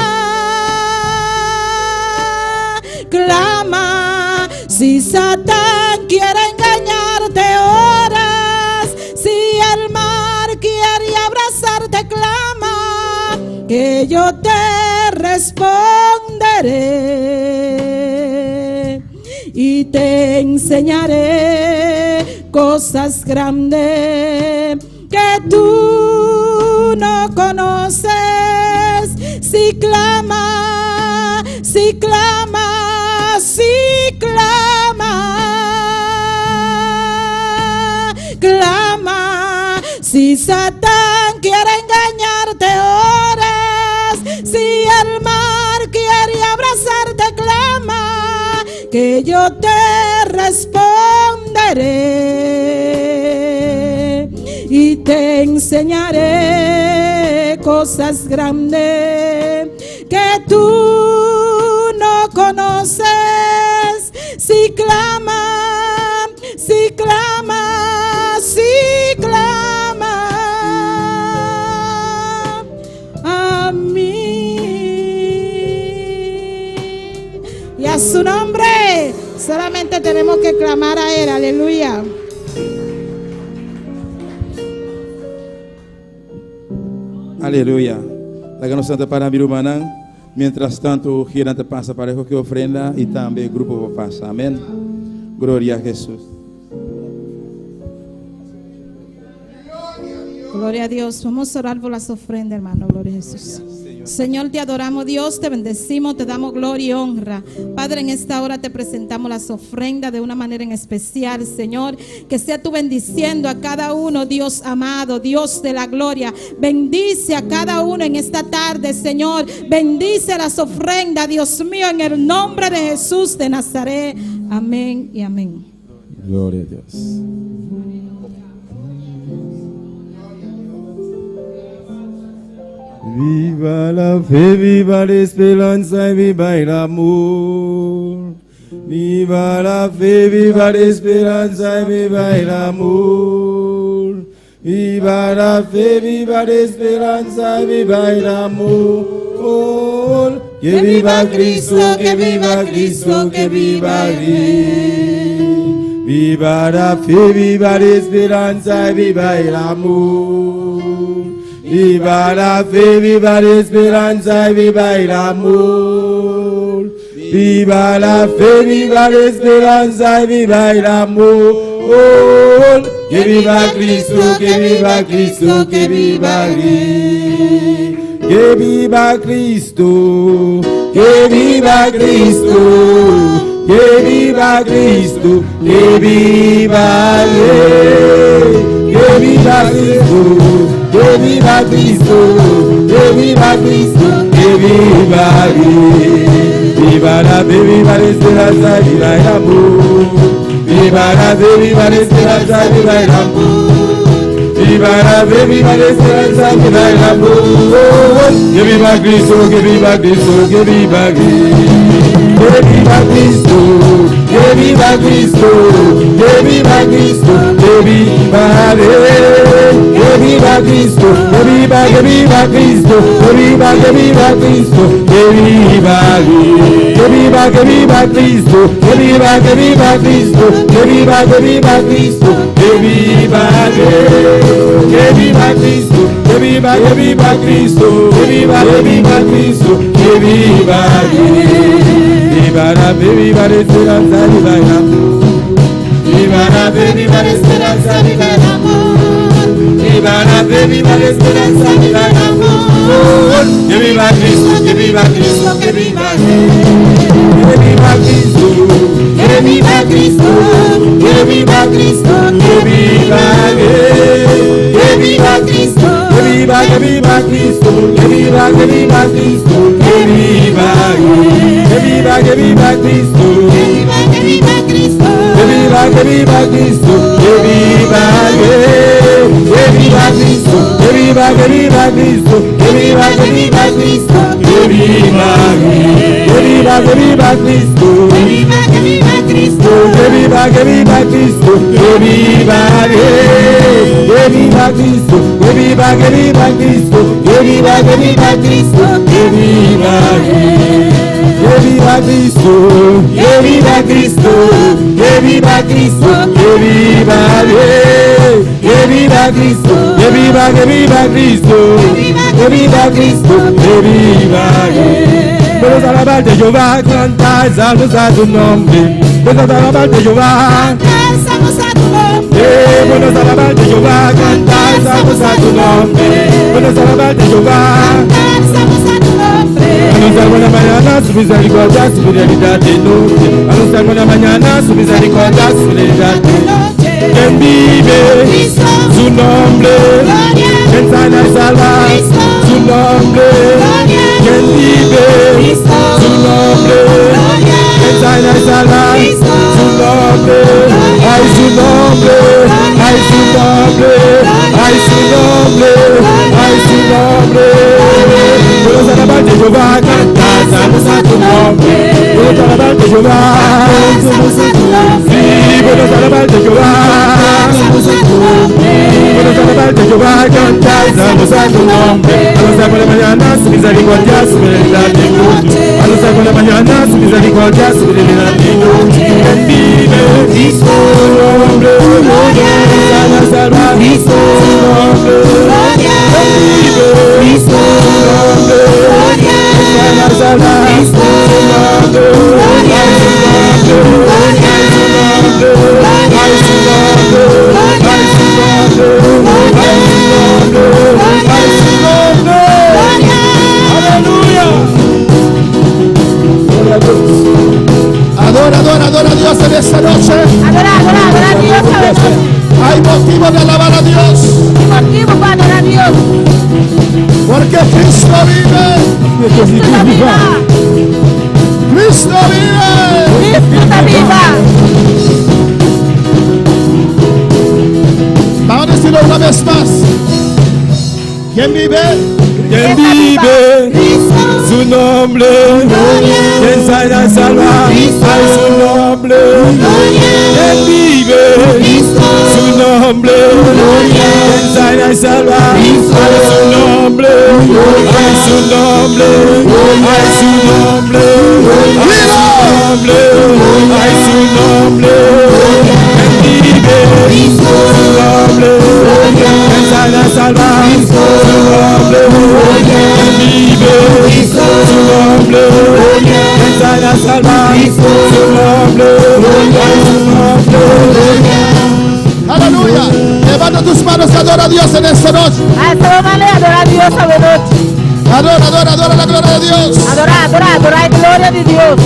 clama. Si Satán quiere engañarte, oras. Si el mar quiere abrazarte, clama, que yo te responderé y te enseñaré cosas grandes que tú no conoces. Si clama, si clama, si clama, clama. Si Satán quiere engañarte, oras. Si el mar quiere abrazarte, clama, que yo te responderé y te enseñaré cosas grandes que tú no conoces. Si clama, si clama, si clama a mí. Y a su nombre solamente tenemos que clamar a Él. Aleluya.
Aleluia. Laga Santa para Birumanang. Mientras tanto, o girante passa para que ofrenda e também o grupo vai passar. Amém. Glória a Jesus.
Gloria a Dios. Vamos a orar por las ofrendas, hermano. Gloria a Jesús. Señor, te adoramos, Dios, te bendecimos, te damos gloria y honra. Padre, en esta hora te presentamos las ofrendas de una manera en especial, Señor. Que sea tú bendiciendo a cada uno, Dios amado, Dios de la gloria. Bendice a cada uno en esta tarde, Señor. Bendice las ofrendas, Dios mío, en el nombre de Jesús de Nazaret. Amén y amén.
Gloria a Dios.
Viva la fe, viva la esperanza y viva el amor. Viva la fe, viva la esperanza y viva el amor. Viva la fe, viva la esperanza y viva el amor. Que viva Cristo, que viva Cristo, que viva Cristo. Viva la fe, viva la esperanza y viva el amor. Viva la fe, viva la esperanza y viva el amor. Viva la fe, viva la esperanza y viva el amor. Que viva Cristo, que viva Cristo, que viva Cristo. Que viva Cristo, que viva Cristo, que viva Cristo, que viva Rey. Que viva Cristo, que viva Cristo, que viva Cristo, que viva Rey. Viva la fe, viva la esperanza, viva el amor. Viva la fe, viva la esperanza, viva el amor. Viva la fe, viva la esperanza, viva el amor. Que viva Cristo, que viva Cristo, que viva Cristo. Que viva Cristo, que viva Cristo, que viva Cristo, que viva Rey. Que viva Cristo, que viva Cristo, que viva Cristo, que viva Rey. Que viva Cristo, que viva Cristo, que viva Cristo, que viva Rey. Que viva Cristo, que viva Cristo, que viva Cristo, que viva Rey. Viva la fe, viva la esperanza, viva el amor. Viva la fe, viva la esperanza, viva el amor. Viva la fe, viva la esperanza, viva el amor. Que viva Cristo, que viva Cristo, que viva Rey. Que viva Cristo, que viva Cristo, que viva Cristo, que viva Rey. Que viva Cristo, que viva Cristo, que viva Cristo, que viva Rey. Que viva Cristo, que viva Cristo, que viva Cristo, que viva Rey. Que viva Cristo, que viva Cristo, que viva Cristo, que viva Rey. Que viva Cristo, que viva Cristo, que viva Cristo, que viva Rey. Que viva Cristo, que viva Cristo, que viva Cristo, que viva Rey. Que viva Cristo, que viva Cristo, que viva Cristo, que viva Rey. Que viva Cristo, que viva Cristo, que viva Cristo, que viva Rey. Vamos a alabar de Jehová, cantar salmos a tu nombre. Vamos a alabar de Jehová, cantar salmos a tu nombre. Vamos a alabar de Jehová, cantar salmos a tu nombre. Vamos a alabar de Jehová, cantar salmos a tu nombre. Anunciar buena mañana, su misericordia, su fidelidad de noche. Anunciar buena mañana, su misericordia, su fidelidad de noche. Quien vive, su nombre, quien sana y salva, su nombre. Quien vive, su nombre, quien sana y salva, su nombre. Ay, su nombre, ay, su nombre, ay, su nombre, ay, su nombre. Vamos a alabar de Jehová, cantar salmos a tu nombre. Vamos a alabar de Jehová, salmos a tu nombre. Sí, vamos a alabar de Jehová, salmos a tu nombre. Vamos a alabar de Jehová, cantar salmos a tu nombre. Anunciar por la mañana su misericordia, su fidelidad de noche. Anunciar por la mañana su misericordia, su fidelidad de noche. Quien vive, su nombre, sana salva, su nombre. Quien vive, su nombre, sana salva, su nombre. Ay, su nombre, ay, su nombre, ay, su nombre, ay, su nombre, ay, su nombre, ay, su nombre. Aleluya.
Adora, adora, adora a Dios en esta noche.
Adora a Dios esta noche.
Hay motivo de alabar a Dios.
Hay motivo para adorar a Dios.
Porque Cristo vive.
Cristo está viva.
Cristo vive.
Cristo está viva.
Vamos a decirlo una vez más. ¿Quién vive?
Quien vive, su nombre, quien sana y salva, ay, su nombre. Quien vive, su nombre, quien sana y salva, ay, su nombre, ay, su nombre, ay, su nombre, ay, su nombre, ay, su nombre. Quien vive, su nombre, quien sana y salva, su nombre. para salvar. Su nombre,
Aleluya. Levanta tus manos y adora a Dios en esta noche.
Adora a Dios esta noche.
Adora, adora, adora la gloria de Dios.
Adora, adora, adora la gloria de Dios.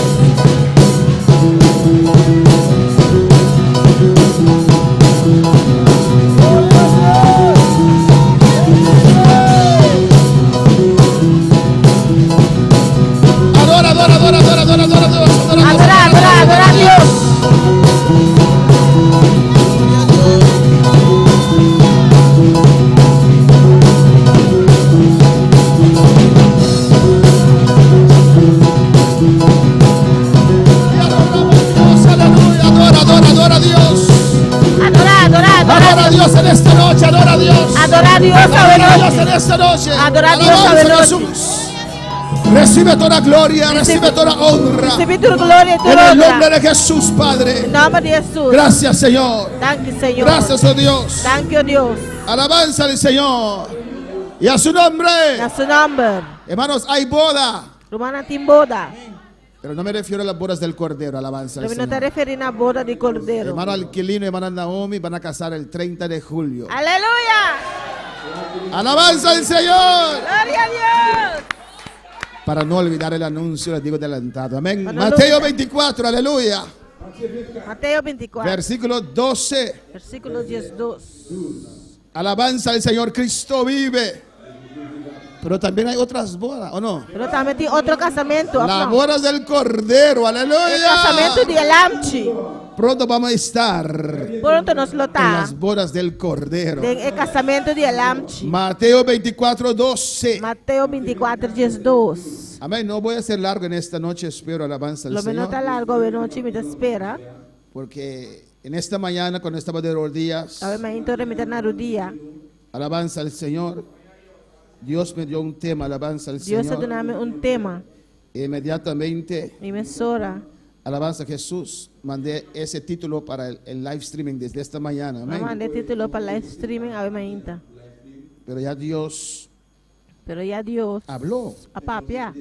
Adora, adora, adora, adora, adora, adora, adora, adora,
Adora, adora, adora a Dios.
Adora a Dios.
Adora, adora, adora.
Adora a Dios en esta noche. Adora a Dios.
Adora a Dios
Adora a
esta
Dios
noche.
en esta noche.
Adora a Dios
Alabanza
esta
a
noche.
Jesús. Recibe toda gloria, recibe toda honra.
Recibí tu gloria y tu
En el nombre
honra.
de Jesús, Padre.
En nombre de Jesús.
Gracias, Señor.
Thank you, Señor.
Gracias, oh Dios.
Thank you, Dios.
Alabanza al Señor. Y a su nombre.
En su nombre.
Hermanos, hay boda.
Rumana timboda.
Pero no me refiero a las bodas del Cordero. Alabanza al
Pero no te
Señor.
refieres a boda de cordero.
Hermano Alquilino y hermana Naomi van a casar el 30 de julio.
Aleluya.
Alabanza al Señor.
Gloria a Dios.
Para no olvidar el anuncio, les digo adelantado. Amén.
Aleluya.
Mateo 24, aleluya.
Mateo 24.
Versículo 12.
Versículo 12.
Alabanza al Señor, Cristo vive. Pero también hay otras bodas, ¿o no?
Pero también tiene otro casamiento.
Las
¿no?
bodas del Cordero,
El
aleluya.
casamiento de Elamchi.
Pronto vamos a estar
Pronto nos lo
en
está.
las bodas del Cordero.
El casamiento de Elamchi.
Mateo 24, 12.
Mateo 24, 12.
Amén. No voy a ser largo en esta noche, espero alabanza al
Lo menos está
Señor.
largo de noche y me espera.
Porque en esta mañana, cuando estaba de rodillas,
A ver, me intore mi día.
alabanza al Señor. Dios me dio un tema, alabanza al
Dios se
Señor.
dio un tema.
Inmediatamente,
Mi mesora.
alabanza a Jesús, mandé ese título para el live streaming desde esta mañana.
Me
Amén.
mandé título para live streaming. A ver, me inta.
Pero ya Dios
Pero ya Dios.
habló.
A papia.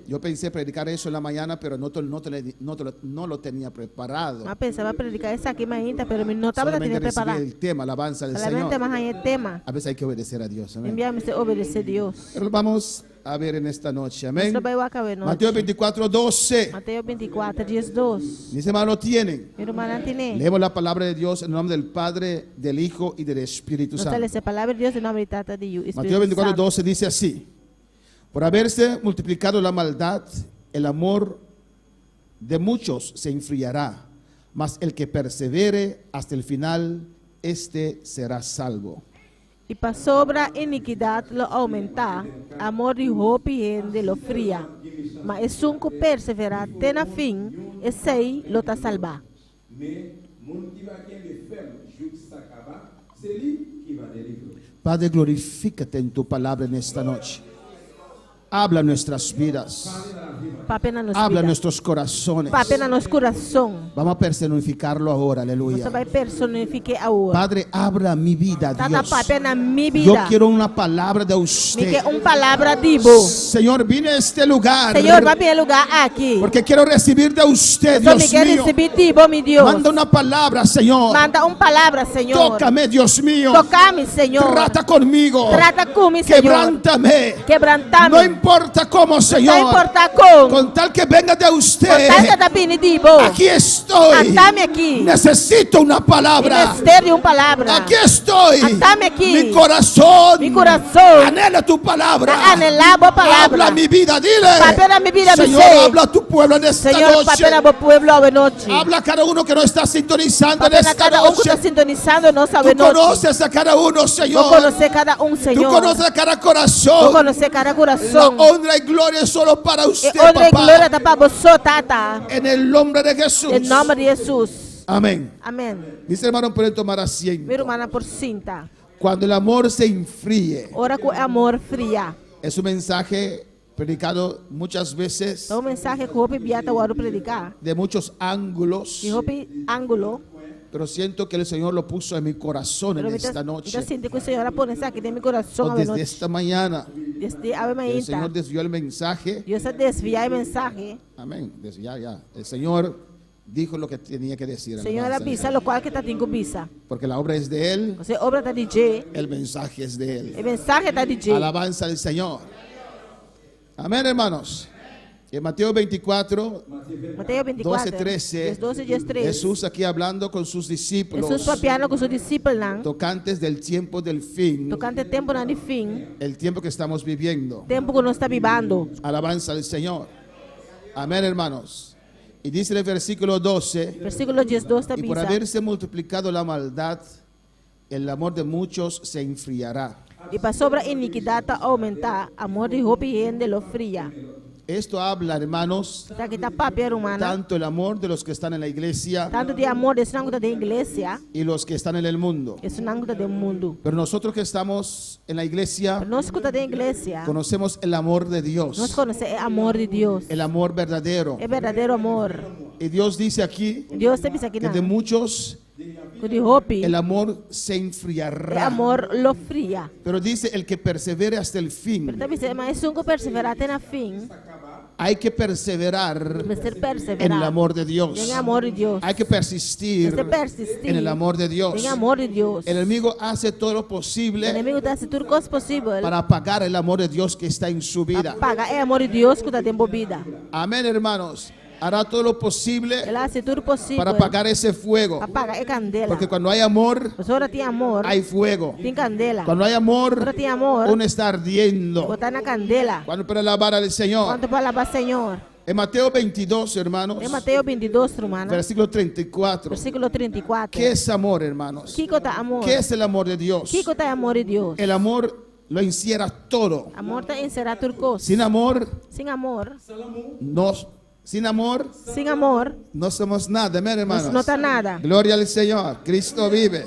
Yo pensé predicar eso en la mañana, pero no lo tenía preparado.
Más pensaba predicar eso aquí, me inta. Pero mi nota la
Solamente
tenía
recibí
preparada.
el tema, alabanza al
Solamente
Señor.
más hay el tema.
A veces hay que obedecer a Dios. Amén.
Envíame se obedece Dios.
Pero vamos a ver en esta noche. Amén.
Nuestro bebé acaba de noche.
Mateo 24, 12.
Mateo 24, 12.
Mis hermanos tienen.
Mi hermana tiene.
Leemos la palabra de Dios en el nombre del Padre, del Hijo y del Espíritu
No
Santo.
sale esa palabra de Dios en nombre de Tata de Espíritu
Mateo 24,
Santo.
12 dice así: por haberse multiplicado la maldad, el amor de muchos se enfriará, mas el que persevere hasta el final, este será salvo.
Y para sobra iniquidad lo aumenta, amor de gente lo fría. Mas es un que persevera, tena fin, ese lo ta salva.
Padre, glorifícate en tu palabra en esta noche. Habla nuestras vidas.
Papena nos
Habla
vida.
nuestros corazones.
Papena nos corazón.
Vamos a personificarlo ahora, aleluya.
Nos va a personificar ahora.
Padre, abra mi vida,
Tata
Dios.
papena mi
Yo
vida.
quiero una palabra de
Mi
usted.
que un palabra divo.
Señor, vine a este lugar
Señor, va a mi lugar aquí.
porque quiero recibir de usted,
Yo me
Dios
quiero
mío.
recibir divo, mi Dios.
Manda una palabra, Señor.
Manda un palabra, Señor.
Tócame, Dios mío.
Tocame, Señor.
Trata conmigo.
Trata conmigo, Señor.
Quebrántame.
Quebrantame.
No importa cómo,
No
Señor.
importa con.
Con tal que venga de usted.
Con tal que te divo.
Aquí estoy.
Atame aquí.
Necesito una palabra.
Ministerio, un palabra.
Aquí estoy.
Atame aquí.
Mi corazón.
Mi corazón.
Anhela tu palabra.
Anhelaba palabra.
Habla mi vida, dile.
Papera mi vida, mi
Señor,
ser.
habla a tu pueblo en esta
Señor,
noche.
papera mi pueblo de noche.
Habla a cada uno que no está sintonizando en
Papera
esta
cada uno que
noche.
está sintonizando no sabe
Tú
noche.
conoces a cada uno,
Tú
Señor.
conoces cada un,
Tú
Señor.
conoces a cada
Tú
corazón.
conoces cada
La
corazón.
honra y gloria es solo para
Y
usted,
honra y gloria
papá.
está para vos, tata.
En el nombre de Jesús.
En nombre de Jesús.
Amén.
Amén.
Mis hermanos pueden tomar
Mi
asiento.
hermana por cinta.
Cuando el amor se enfríe.
Ora con amor fría.
Es un mensaje predicado muchas veces
É um mensaje que eu beata o predicar.
de muchos ángulos.
E eu ángulo.
pero siento que el Señor lo puso en mi corazón en esta noche.
Sinto que o Senhor pone isso aqui dentro do meu coração
O
a
desde
noite.
esta mañana,
Desde a
el
manhã.
Señor desvió el mensaje.
Deus desviar o mensagem.
Amén. Desviar ya. El Señor dijo lo que tenía que decir.
Senhor
Alabanza al
avisa
Señor.
lo qual que tá tem que bisa.
Porque la obra es de Él,
Você obra tá DJ,
el mensaje es de Él.
o mensagem tá DJ.
Alabanza al Señor. Amén, hermanos. En Mateo 24,
Mateus 24,
12:13,
12, 13.
Jesús aquí hablando con sus discípulos,
Jesus papiando com seus discípulos lá.
tocantes del tiempo del fin,
Tocante tempo na de fim,
el tiempo que estamos viviendo.
tempo que nós está vivendo.
Alabanza al Señor. Amén, hermanos. Y dice el versículo 12,
Versículo 10, 12 está
y por
bisa.
haberse multiplicado la maldad, el amor de muchos se enfriará.
E para sobre a iniquidade aumentar, amor de roupa e rende lo fria.
Esto habla, hermanos,
Está aqui tá papel humana.
tanto el amor de los que están en la iglesia
Tanto de amor desse nango da igreja,
y los que están en el mundo.
esse nango da mundo.
Pero nosotros que estamos en la iglesia
Nós escuta da igreja,
conocemos el amor de
nós
Dios,
conhecemos o amor de Deus.
el amor verdadero.
É verdadeiro amor.
Y Dios dice aquí
Deus tem isso aqui
que
não.
de muchos
De roupa,
el amor se
é
enfriará.
amor lo fria.
Pero dice el que persevere hasta el fin.
Pero também se mas um que perseverar até na fim,
Hay que perseverar
vai ser
en el
perseverar.
amor de Dios.
Em amor de Deus.
Hay que persistir
Vai persistir
en el amor de Dios.
em amor de Deus.
El enemigo hace todo lo
O
posible
inimigo está se tudo coisa possível
para apagar el amor de Dios que está en su vida.
pagar é amor de Deus que está dentro vida.
Amén, hermanos. Hará todo lo posible
Ela hace tudo possível
para apagar ese fuego.
apagar é candela.
Porque cuando hay amor,
Você ora tem amor,
hay fuego.
tem candela.
Cuando hay amor,
Ora tem amor,
uno está ardiendo.
botar na candela.
Cuando para alabar al Señor.
Quanto para lavar Senhor?
En Mateo 22, hermanos,
Em Mateus 22, romana,
versículo 34.
versículo 34.
¿Qué es amor, hermanos?
Que está amor?
¿Qué es el amor de Dios?
Que está amor de Deus?
El amor lo encierra todo.
Amor está encerrado tudo coisa.
Sin amor,
Sem amor,
sin amor,
sem amor,
no somos nada, amén, hermanos.
não está nada.
Gloria al Señor. Cristo vive.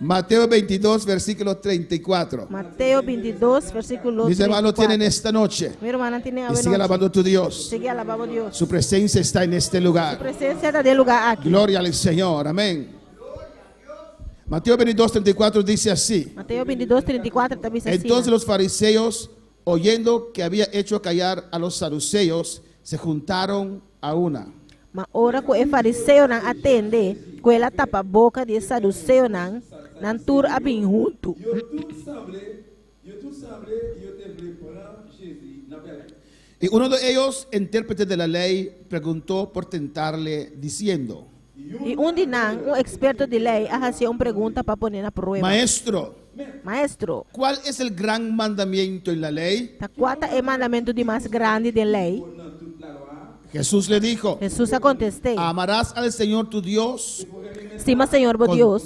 Mateo 22, versículo 34.
Mateus 22, versículo
Mis hermanos
34.
tienen esta noche.
Meu irmão tem a
Y sigue alabando a tu Dios.
Sigue alabando a Deus.
Su presencia está en este
A
lugar.
presença está de lugar aqui.
Gloria al Señor. Amén. Mateo 22, 34 dice así.
Mateus 22, 34 também se
Entonces los fariseos, oyendo que había hecho callar a los saduceos, se juntaron a una.
Mas ora que o fariseu não atende, que ela tapa a boca de saduceu não tur abin junto.
Y uno de ellos, intérprete de la ley, preguntó por tentarle, diciendo:
E de não, experto de lei, hacía uma pergunta para poner na prova.
Maestro,
Maestro,
¿cuál es el gran mandamiento en la ley?
tá qual é o mandamento de mais grande de lei?
Jesús le dijo:
Jesus contestei:
amarás al Señor tu Dios
estima Senhor bo
con
Deus,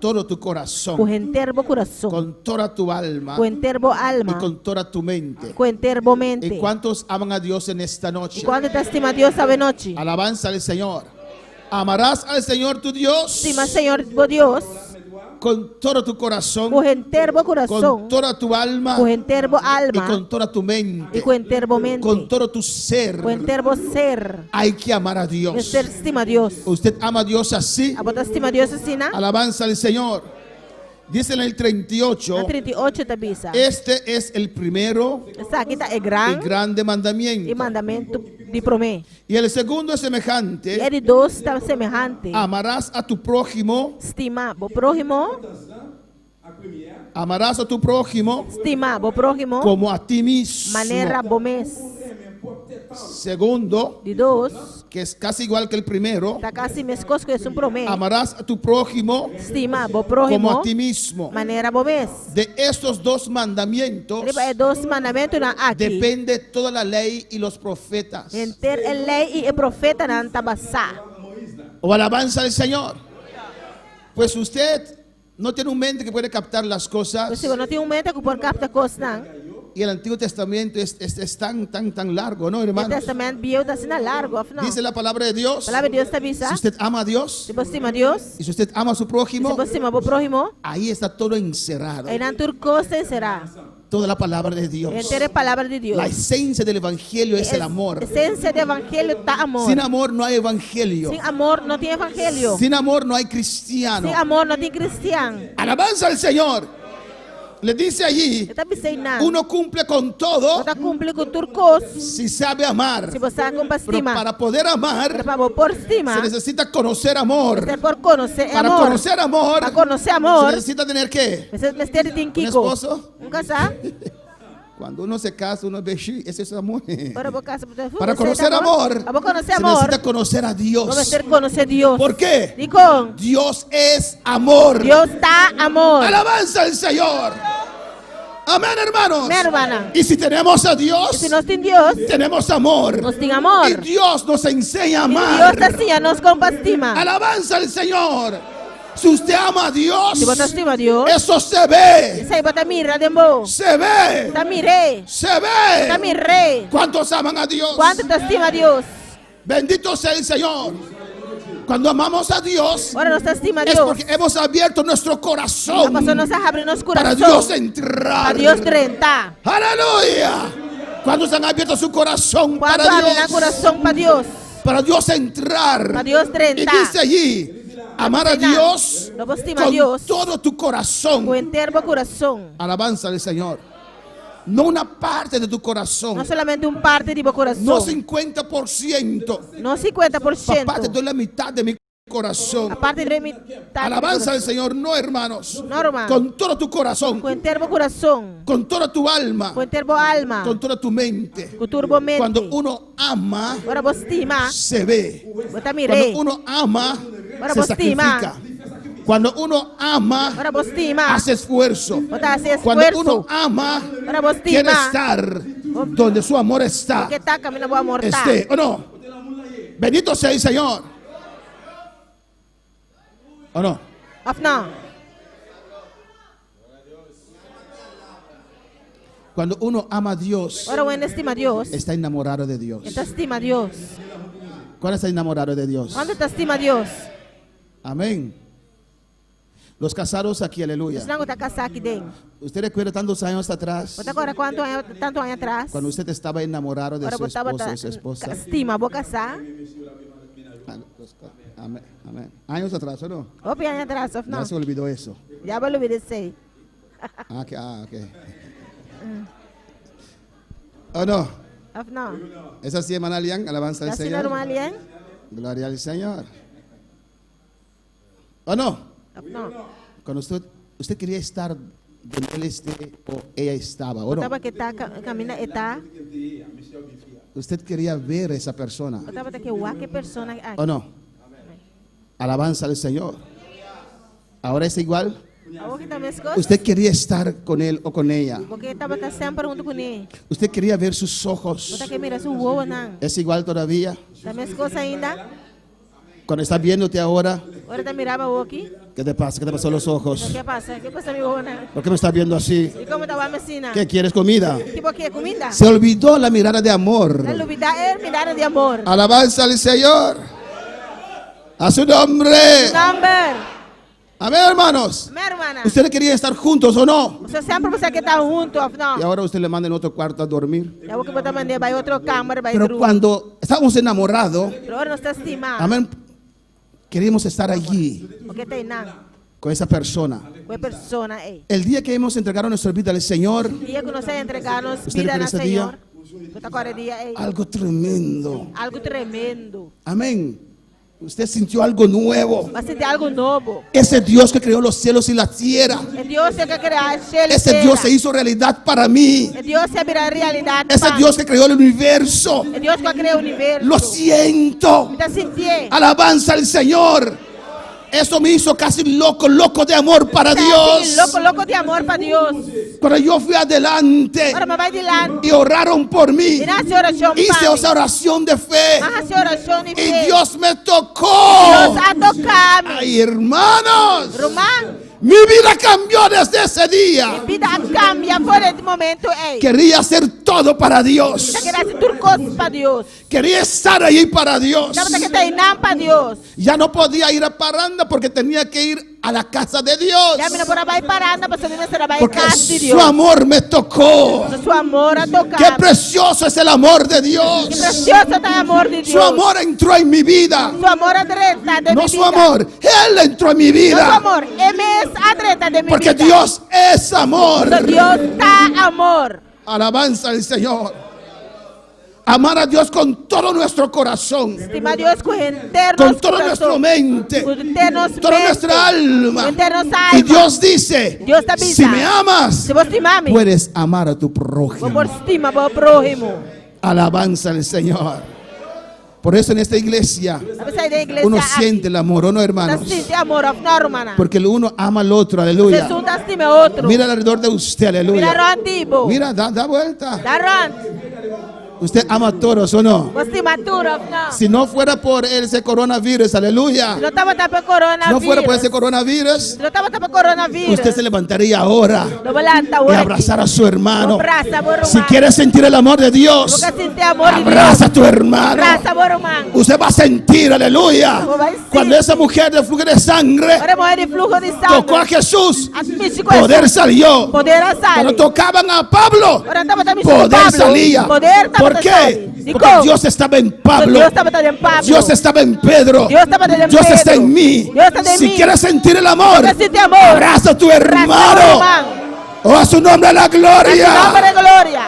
todo tu
com
corazón,
inteiro coração,
con toda tu alma
com inteiro
y
alma,
con toda tu mente.
com inteiro mente.
¿Y cuántos aman a Dios en esta
E
noche?
quando te estima Deus sabe noite?
Alabanza al Señor. Amarás al Señor tu Dios
Estima Senhor bo Deus,
con todo tu corazón,
com inteiro coração,
con toda tu alma
com inteiro
y
alma
con toda tu mente,
e com inteiro mente,
con todo tu ser.
com inteiro ser.
Hay que amar a
É
Dios.
ser estima Deus.
Usted ama a Dios así.
A botar estima Deus assim, né?
Alabanza al Señor. Dice en el 38,
Na 38 da bisa.
este es el primero
Essa aqui tá é
y
grande
grande
e
mandamiento.
mandamento de promê.
Y el segundo es
E
semejante:
de dois está semelhante.
amarás a tu prójimo,
Estima bo prójimo,
amarás a tu prójimo
estima bo prójimo,
como a ti mismo.
maneira bo mês.
Segundo,
De dois,
que es casi igual que el primero,
tá quase mescos que é um promê.
amarás a tu prójimo
Estima bo
como
prójimo,
a ti mismo.
maneira bo mês.
De estos dos mandamientos
É dois mandamentos na aqui.
depende toda la ley y los profetas.
Enter a lei e o profeta não tabassa.
O alabanza al Señor. Pues usted no tiene un mente que puede captar las cosas
Você não tem mente que por capta coisa não.
y el Antiguo Testamento es tan largo, ¿no,
O
hermanos?
Testamento Bio está sendo largo, of não.
Dice la palabra de Dios.
A palavra de Deus está
Si
bisa.
usted ama a Dios
Se você ama Deus,
y si usted ama a su
se
prójimo,
você ama o próximo,
ahí está todo encerrado.
aí na turco será.
Toda la palabra de Dios.
Entera a palavra de Deus.
La esencia del evangelio es el amor.
Essência do evangelho está amor.
Sin amor no hay evangelio.
Sem amor não tem evangelho.
Sin amor no hay cristiano.
Sem amor não tem cristiano.
Alabanza al Señor. Le dice allí,
Eu também sei nada.
uno cumple con todo
Você cumpre com turcos.
si sabe amar.
Se você com
Pero
estima,
para poder amar
para por estima,
se necesita conocer amor.
você por conhecer
Para
amor.
conocer amor
Para conhecer
se
amor,
necesita tener ¿qué?
você mistério tem
Un
Kiko.
esposo.
Casar?
Cuando uno se casa, uno ve, "Sí, ese es amor."
Para por casa,
Para conocer amor,
Para conocer
se
amor,
necesita conocer a Dios.
vamos ter conocer Deus.
¿Por qué?
Digo,
Dios es amor.
Deus está amor.
Alabanza al Señor. Amén, hermanos.
Minha hermana,
Y si tenemos a Dios,
se nós tem Deus,
tenemos amor.
nós tem amor.
Y Dios nos enseña a
E Deus
amar.
assim a nós com estima.
Alabanza al Señor. Si usted ama a Dios,
Se você estima Deus,
eso se ve.
isso aí bota mira de bom.
Se ve.
Tá mire,
Se
tá
ve.
mire.
¿Cuántos aman a Dios?
Quanto te estima Deus?
Bendito sea el Señor. Cuando amamos a Dios,
Ora nós estima
es
Deus.
porque hemos abierto nuestro
A
corazón
pessoa nós abre nosso
para
coração.
Dios
Para
entrar.
Deus rentar.
Aleluya. Cuando se han abierto su corazón
Quando
para
abre o
Dios,
coração para Deus.
para Dios entrar.
Para Deus
Y
rentar.
dice allí, amar a Dios
Não vos estima
con
Deus.
todo tu
Com
corazón.
inteiro coração.
Alabanza al Señor. No una parte de tu corazón.
Não solamente parte de meu coração.
No 50%.
Não 50%.
Papá, te doy la mitad de mi
A
corazón.
parte de metade.
Alabanza al Señor. No, hermanos.
No, hermano.
Con todo tu corazón.
Com inteiro coração.
Con toda tu alma.
Com inteiro alma.
Con toda tu mente.
Com turbo mente.
Cuando uno ama,
Ora vos estima.
se ve.
Bota
Cuando
mire.
uno ama,
Ahora
se
vos estima.
sacrifica. Cuando uno ama,
Ora vos estima.
hace esfuerzo.
Bota hace
Cuando
esfuerzo.
uno ama,
Ora vos
quiere
estima.
estar donde su amor está.
Que está caminhando boa mortal.
¿O no? Bendito sea el Señor. ¿O no?
Of não.
Cuando uno ama a Dios,
Ora when estima Deus.
está enamorado de Dios.
Então estima Deus.
¿Cuál está enamorado de Dios?
Quando te estima Deus.
Amén. Los casados aquí, aleluya.
Senão está casado aqui dentro.
¿Usted recuerda tantos años atrás
Bota agora tanto ano atrás.
cuando usted estaba enamorado de
Ora
su
botava
esposo o su esposa?
estima, vou casar.
Amén. Amén. Años atrás, ¿o no?
Opi ano atrás, of
Ya
não.
se olvidó eso.
Já vou obedecer.
Ok. ¿O no?
Of não.
¿Es así, hermana Lian? Alabanza al
Assim
Señor.
normal, hein?
Gloria al Señor. ¿O no?
Of não.
Cuando usted quería estar donde él esté o ella estaba, ¿o no?
Botava que tá caminha eta.
Usted quería ver a esa persona,
Botava que o que persona
¿o no? Alabanza al Señor. Ahora es igual.
Algo que também escuta.
Usted quería estar con él o con ella.
Porque estava sempre junto com ele.
Usted quería ver sus ojos.
Bota que mira su voa não.
¿Es igual todavía?
Também escuta ainda.
Cuando está viéndote ahora,
Ora te mirava o aqui.
¿qué te pasa? ¿Qué te pasó en los ojos?
O que passa? Que passa mi voa não?
¿Por qué me estás viendo así?
E como estava a medicina?
¿Qué quieres, comida?
Tipo que comida.
Se olvidó la mirada de amor.
La olvidar é mirada de amor.
Alabanza al Señor. A su nombre.
Number.
Amén, hermanos.
Minha hermana.
¿Ustedes querían estar juntos o no?
Você sempre você que está junto, of
Y
não.
ahora usted le manda en otro cuarto a dormir.
Eu vou que botar mandar vai outro câmara, vai
Pero
outro.
cuando estamos enamorados,
Ora nós está estimado.
amén, queremos estar allí
Porque tem não.
con esa persona.
Com persona é.
El día que hemos entregado nuestra vida al Señor,
Dia que nós entregarmos
Usted
vida
recuerda
na
ese
Senhor. Bota agora dia é.
algo tremendo.
Algo tremendo.
Amén. Usted sintió algo nuevo.
Vai sentir algo novo.
Ese Dios que creó los cielos y la tierra.
É Deus que criar céu.
Ese Dios se hizo realidad para mí.
É Deus que vira realidade.
Ese Dios que creó el universo.
É Deus que criou o universo.
Lo siento.
Está sentir.
Alabanza al Señor. Eso me hizo casi loco de amor para Dios.
Louco de amor para Deus.
Pero yo fui adelante
Ora, mas vai de lá.
y oraron por mí.
E na oração
Hice esa oración de fe
Mas a oração de
y
fé.
Dios me
Deus
tocó.
a tocar-me.
Ay, hermanos,
Román.
Mi vida cambió desde ese día.
Vida cambia por esse momento, ei.
Quería hacer todo para Dios.
Você quer fazer tudo coisas para Deus.
Quería estar allí para Dios.
Você quer treinar para Deus.
Ya no podía ir a parranda porque tenía que ir a la casa de Dios.
Já me não pode ir parando, você deve ser em
Porque
casa de
su
Deus.
amor me tocó.
Su amor a tocar.
Qué precioso es el amor de Dios.
Que precioso está o amor de Deus.
Su amor entró en mi vida.
Su amor atreta de
No
mi
su
vida.
amor, Él entró en mi
No su
vida.
amor, Él es atreta de mi
Porque
vida.
Dios es amor.
So Dios está amor.
Alabanza al Señor. Amar a Dios con todo nuestro corazón,
Estima a Dios con internos
con toda nuestra mente,
con internos
toda
mente,
nuestra alma.
con internos
Y
alma.
Dios dice,
Dios te avisa.
si me amas,
Se você estima me,
puedes amar a tu
vou
prójimo.
por estima para o prójimo.
Alabanza al Señor. Por eso en esta iglesia
A pesar da igreja
uno
aqui,
siente el amor, ¿o no,
tá
hermanos?
sente amor, não, irmã.
Porque el uno ama al otro,
Você
aleluya.
junta estima outro.
Mira alrededor de usted,
Mira
aleluya.
antigo.
Mira, da vuelta.
Da run.
Usted ama a todos, ¿o no?
Você estima tudo, não.
Si no fuera por ese coronavirus, aleluya.
Se não estava para
Si
coronavírus.
no fuera por ese coronavirus,
Se não estava para coronavírus.
usted se levantaría ahora
Não vou lá, tá
y abrazar a su hermano.
Abraça, meu
Si
irmão.
quieres sentir el amor de Dios,
Porque sentir amor de
abraza a
Deus.
tu hermano.
Abraça, meu irmão.
Usted va a sentir, aleluya,
Vai sim.
cuando esa mujer de flujo de sangre
Agora morrer de flujo de
tocó a
sangue.
Jesús,
Admite
poder salió.
Poder a
Cuando
sair.
tocaban a Pablo,
Ahora estamos también
poder
Pablo.
salía.
Poder estaba
¿Por qué?
saliendo.
Porque Dios estaba en Pablo.
Dios estaba en Pablo.
Dios estaba en Pedro.
Dios estaba en
Dios
Pedro.
está en mí.
Dios está en
Si
mí.
quieres sentir el amor,
Si siente amor,
abraza a tu hermano.
hermano.
O a su nombre la
En nombre
gloria.
de gloria.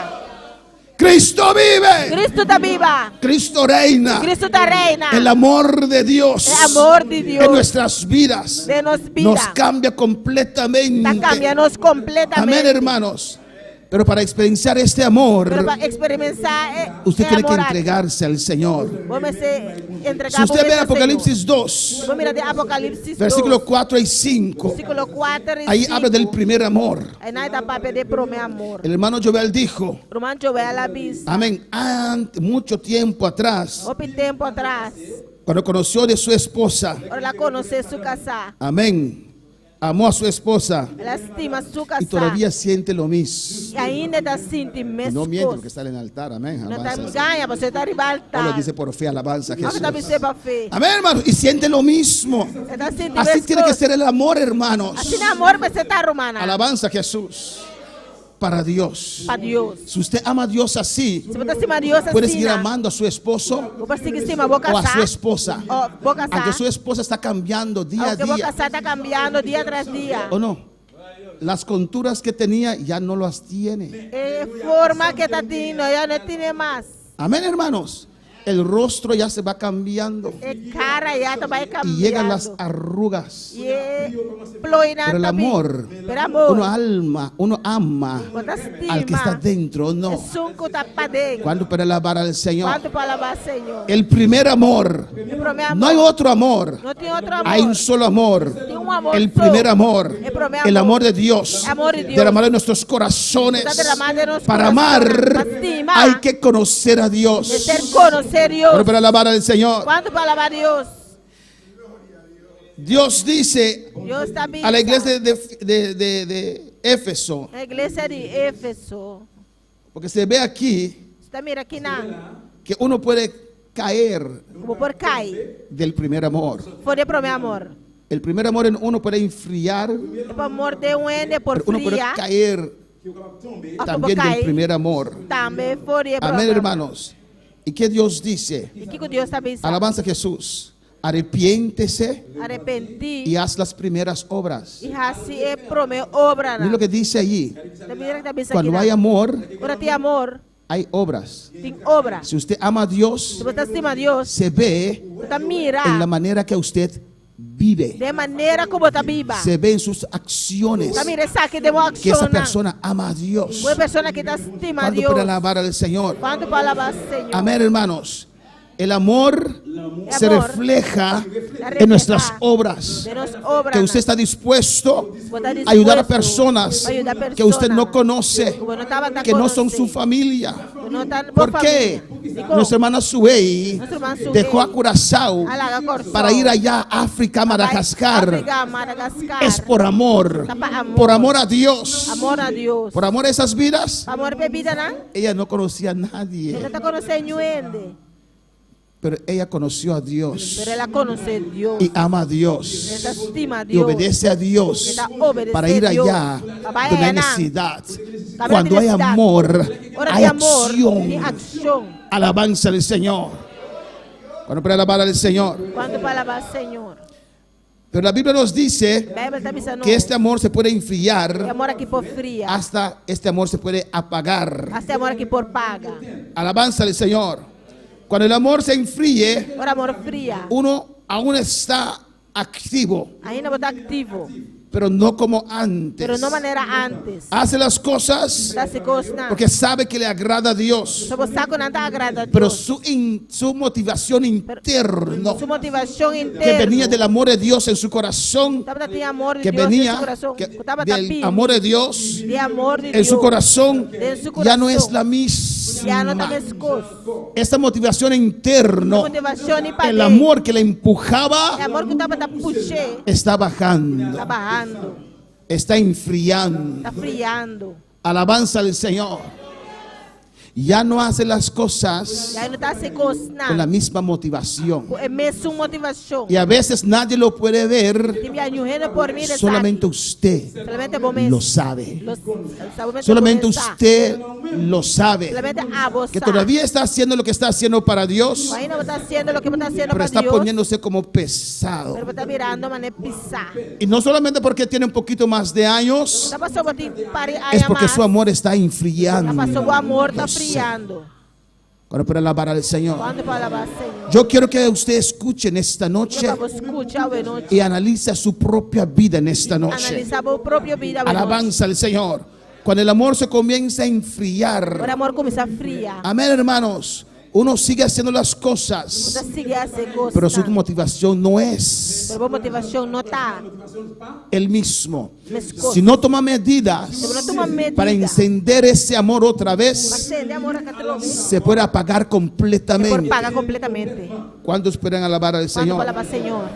Cristo vive.
Cristo está viva.
Cristo reina.
Cristo está reina.
El amor de Dios
El amor de Dios.
en nuestras vidas
De nos vida.
nos cambia completamente.
Está cambiando completamente.
Amén, hermanos. Pero para experienciar este amor,
Pero para experimentar
usted tiene que
amor,
entregarse al Señor.
vamos a entregar
Si usted ve
al
Apocalipsis 2,
Señor. Vamos a mirar de Apocalipsis 2,
versículos 4 y 5,
versículo 4 y
ahí
5.
habla del primer amor.
Aí nós está para pedir pro meu amor.
El hermano Joel dijo,
Romano Joel Abis.
amén, mucho tiempo atrás,
Houve tempo atrás,
cuando conoció de su esposa,
ela conheceu sua casa.
amén, amó a su esposa
Ela estima sua casa.
y todavía siente lo mismo.
E ainda está sentindo
Y
mesmo
no miente
coisa.
porque está en el altar, amén.
Não está
Alabanza.
ganha, você está ribalta.
No lo dice por fe, alabanza a
Não está
Jesús.
você para fé.
Amén, hermano, y siente lo mismo.
Está sentindo
Así
mesmo
tiene que
coisa.
ser el amor, hermanos.
Assim é amor, você está romana.
Alabanza a Jesús para Dios.
Para Deus.
Si usted ama a Dios así,
Se você estima Deus
puede
assim,
seguir amando a su esposo
vou perseguir cima, vou
o a su
casar.
esposa.
Oh, vou casar.
Aunque su esposa está cambiando día a
Aunque vou
día.
casar, está cambiando dia tras dia.
¿O no? Las conturas que tenía ya no las tiene.
Forma que está tendo, já não tem mais.
Amén, hermanos. El rostro ya se va cambiando
Cara já vai cambiando.
y llegan las arrugas.
E ploina
Pero el amor,
Pero amor.
uno ama
Quando estima.
al que está dentro,
É
no.
sunco está para dentro.
Cuando para alabar al Señor.
Quanto para lavar, Senhor.
El primer amor.
E pro meu amor.
No hay otro amor.
Não tem outro amor.
Hay un solo amor.
Tem amor
El
só.
primer amor.
El primer
El
amor.
amor de Dios.
El amor de Dios.
Derramado en nuestros corazones.
Está derramado en nuestros
Para amar
corazones. Para estimar.
hay que conocer a
É
Dios.
ser conhecer Deus.
Pero para alabar al Señor.
Quanto para lavar Deus.
Dios dice
Deus está vivo.
a la iglesia de Éfeso.
Na igreja de Éfeso.
Porque se ve aquí
Está mira aqui na.
que uno puede caer
Como por cair.
del primer amor.
Foi pro meu amor.
El primer amor en uno puede enfriar.
É pro amor de um ende por
Pero uno puede
fria.
caer también del primer amor.
Também foi pro
Amén,
amor.
hermanos. ¿Y qué Dios dice?
E que Deus está pensando?
Alabanza a Jesús. Arrepiéntese
Arrepentir.
y haz las primeras obras.
E assim é pro meu obra.
Mira lo que dice allí. Cuando hay amor,
Quando tem amor,
hay obras.
tem obra.
Si usted ama a Dios,
Se você estima Deus,
se ve
você mira
en la manera que usted vive.
de maneira como está viva.
Se ve en sus acciones
Você mira essa que deu
que esa
ação.
persona ama a Dios.
Uma pessoa que está estima
¿Cuándo
Deus.
puede alabar al Señor?
Quanto para alabar, Senhor?
Amén, hermanos. El amor se
amor
refleja
refleja
en nuestras obras.
de las obras.
Que usted está dispuesto
Está dispuesto
a ayudar a personas
a ayudar a
que usted no
personas
conoce,
que no estaba tan
que no son
conoce,
su familia.
que no están
¿Por qué?
familia.
Nuestra hermana Suey
Nuestra hermana Suey
dejó a Curazao
a Curazao
para ir allá a África, Madagascar.
África, Madagascar.
Es por amor,
Amor.
por amor a Dios,
Amor a Dios.
por amor a esas vidas.
Amor bebida, ¿no?
Ella no conocía a nadie,
No te conoce ñuende,
pero ella conoció a Dios
pero él la conoce Dios.
y ama a Dios
Ella estima a
y
Dios.
obedece a Dios
Ella obedece
para ir
a Dios.
allá
Para
donde hay
allá.
necesidad.
Para
Cuando hay
necesidad.
amor,
Ahora
hay
de amor, de
acción.
acción.
Alabanza al Señor. Cuando para alabar al Señor.
Cuando palabra Señor.
Pero la Biblia nos dice
Bíblia está dizendo
que este amor se puede
que
enfriar
amor aqui por fria.
hasta este amor se puede apagar.
Hasta amor aqui por paga.
Alabanza al Señor. Cuando el amor se enfríe,
Ora amor fria.
uno aún está activo,
Ainda vou estar activo.
pero no como antes.
Pero no maneira antes.
Hace las cosas
Da se costa.
porque sabe que le agrada a Dios,
Só você sabe não tá agrada a
pero
Deus.
su motivación interna
Sua motivação
que
interna.
venía del amor de Dios en su corazón,
Tava tem amor de
que
Deus em
venía
seu coração. Tava
del amor de Dios
de amor de
en
Deus.
su corazón,
En su
ya no es
corazón.
la
Já não
misma.
tá mais coisa.
Esta motivación interna,
Motivação e
el amor que le empujaba,
É amor que tava tá puxando.
está bajando,
Tá barrando.
está enfriando.
Tá friando.
Alabanza al Señor. Ya no hace las cosas
E aí não tá se
con la
costa.
misma motivación.
É mesmo motivação.
Y a veces nadie lo puede ver,
Que me ajuda por mim.
solamente usted
Solamente vos
lo sabe.
Solamente
Solamente
vos sabe.
usted lo sabe.
Solamente a vos
Que
sabe.
todavía está haciendo lo que está haciendo para Dios,
Ainda vou estar haciendo lo que vou estar haciendo
pero
para
está
Dios.
poniéndose como pesado.
Pero vou estar mirando a maneira pisar.
Y no solamente porque tiene un poquito más de años,
Já passou botar pare
es
a
porque
mais.
su amor está
Já
enfriando.
passou o amor tá friando.
Ahora para alabar al Señor.
Quando para alabar Senhor.
Yo quiero que usted escuche en esta noche
Eu vou escutar a noite.
y analice su propia vida en esta noche.
Analisar a própria vida. Noite.
Alabanza al Señor. Cuando el amor se comienza a
O
enfriar.
amor começa a friar.
Amén, hermanos. Uno sigue haciendo las
Você
cosas,
sigue a ser gosto.
pero su motivación no es
Pero a motivação não tá.
el mismo.
Mesco.
Si no toma medidas
Se não toma medida.
para encender ese amor otra vez,
Acende amor a cada
se puede apagar
Por
completamente.
paga completamente.
¿Cuántos pueden alabar al
Quando
Señor?
para alabar Senhor.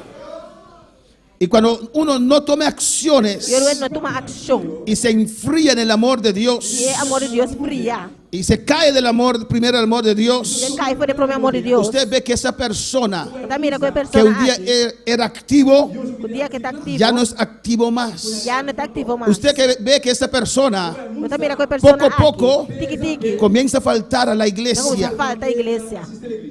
Y cuando uno no tome acciones
E eu não toma ação.
y se enfría en el amor de Dios
E é amor de Deus fria.
y se cae del amor, primero el amor de Dios,
Ele cai fora pro amor de Deus.
usted ve que esa persona
Tá mira com a
que
pessoa
un día era activo,
o dia que tá activo.
ya no es activo más.
Já não está activo mais.
Usted que ve que esa persona
Você mira com a pessoa
Poco a poco,
Tiki-tiki.
comienza a faltar a la
Não começa a
iglesia,
falta a igreja.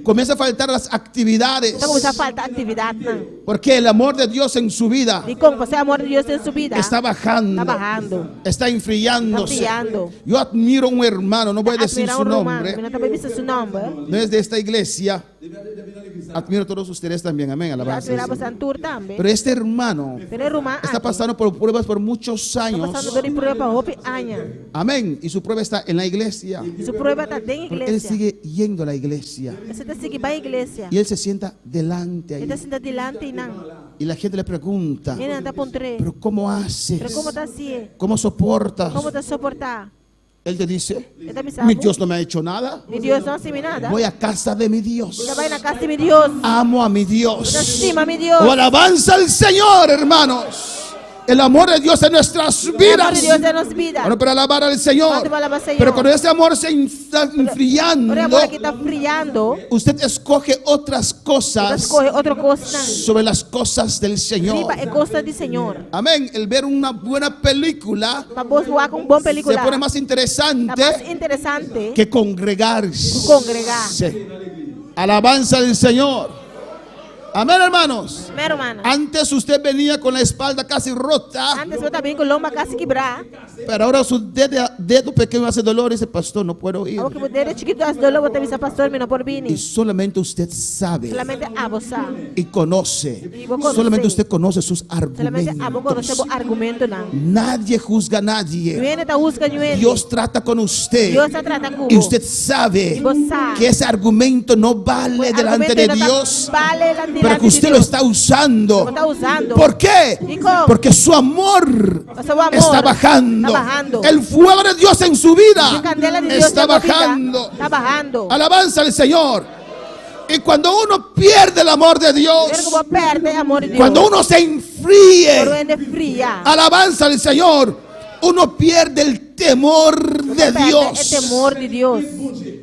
comienza a faltar a las actividades,
Não começa a falta atividade. Não.
porque el amor de Dios en su vida
E como você amor de Deus em sua vida.
está bajando,
Está bajando.
está enfriándose.
Está enfriando.
Yo admiro a un hermano, no voy a decir
Admirar
su
romano.
nombre,
Não também viste seu nome.
no es de esta iglesia. Admiro a todos ustedes también, amén. Alabanza al
Admirava
Señor.
Santur também.
Pero este hermano
Pero romano
está pasando por pruebas por muchos
Está
años,
passando por prueba para roupa aña.
amén. Y su prueba está en la iglesia.
E sua prueba está dentro da
Pero él
igreja.
sigue yendo a la iglesia
Você está seguindo para a igreja.
y él se sienta delante
Ele
ahí.
está sentado delante e não.
Y la gente le pregunta,
Ele anda para um trem.
pero ¿cómo haces?
Pero como está assim?
¿Cómo soportas?
Como está suportar?
Él te dice,
Ele está me
mi Dios no me ha hecho nada.
Mi Deus não se me nada.
Voy a casa de mi Dios.
Já vai na casa de meu Deus.
Amo a mi
Está
Dios.
acima, meu Deus.
O alabanza al Señor, hermanos. El amor de Dios en nuestras
O amor
vidas.
de Deus é nossa vida.
Bueno, para alabar al Señor.
Cuando para alabar al Señor.
Pero cuando ese amor se está enfriando,
O amor que está friando.
usted escoge otras
Você
cosas
escolhe outra coisa.
sobre las cosas del Señor.
Viva é coisa do Senhor.
Amén. El ver una buena película
Para vos voar com um bom
se
película.
pone más
Está
interesante
mais interessante.
que congregarse.
Congregar.
Alabanza del Señor. Amén, hermanos.
Mi hermana.
Antes usted venía con la espalda casi rota,
Antes eu também com lomba casi quebrar.
pero ahora su dedo pequeño hace dolor y dice, pastor, no puedo ir.
Agora que o dedo chiquito as dolo, você avisa pastor, me não por
Y
bini.
solamente usted sabe
Solamente a você.
y conoce.
Y vos conocés.
Solamente usted conoce sus
Solamente a você conhece o
argumentos.
argumento não.
Nadie juzga a nadie.
Nuene ta busca nuene.
Dios trata con usted.
Dios está tratando con
Y
vos.
usted sabe
Y vos sabes.
que ese argumento no vale
El
delante de
argumento no
Dios,
vale delante
pero que
de
usted lo
Dios.
está usando.
Lo está usando.
¿Por qué?
¿Y cómo?
Porque su amor
O sea, o amor
está bajando.
está bajando.
El fuego de Dios en su vida
La candela de Dios
está
en tu vida
bajando.
Está bajando.
Alabanza al Señor. Y cuando uno pierde el amor de
Pero
Dios,
como perde amor de Dios.
cuando uno se
Pero
enfríe,
es fría.
alabanza al Señor, uno pierde el temor de
Perde
Dios.
el temor de Dios.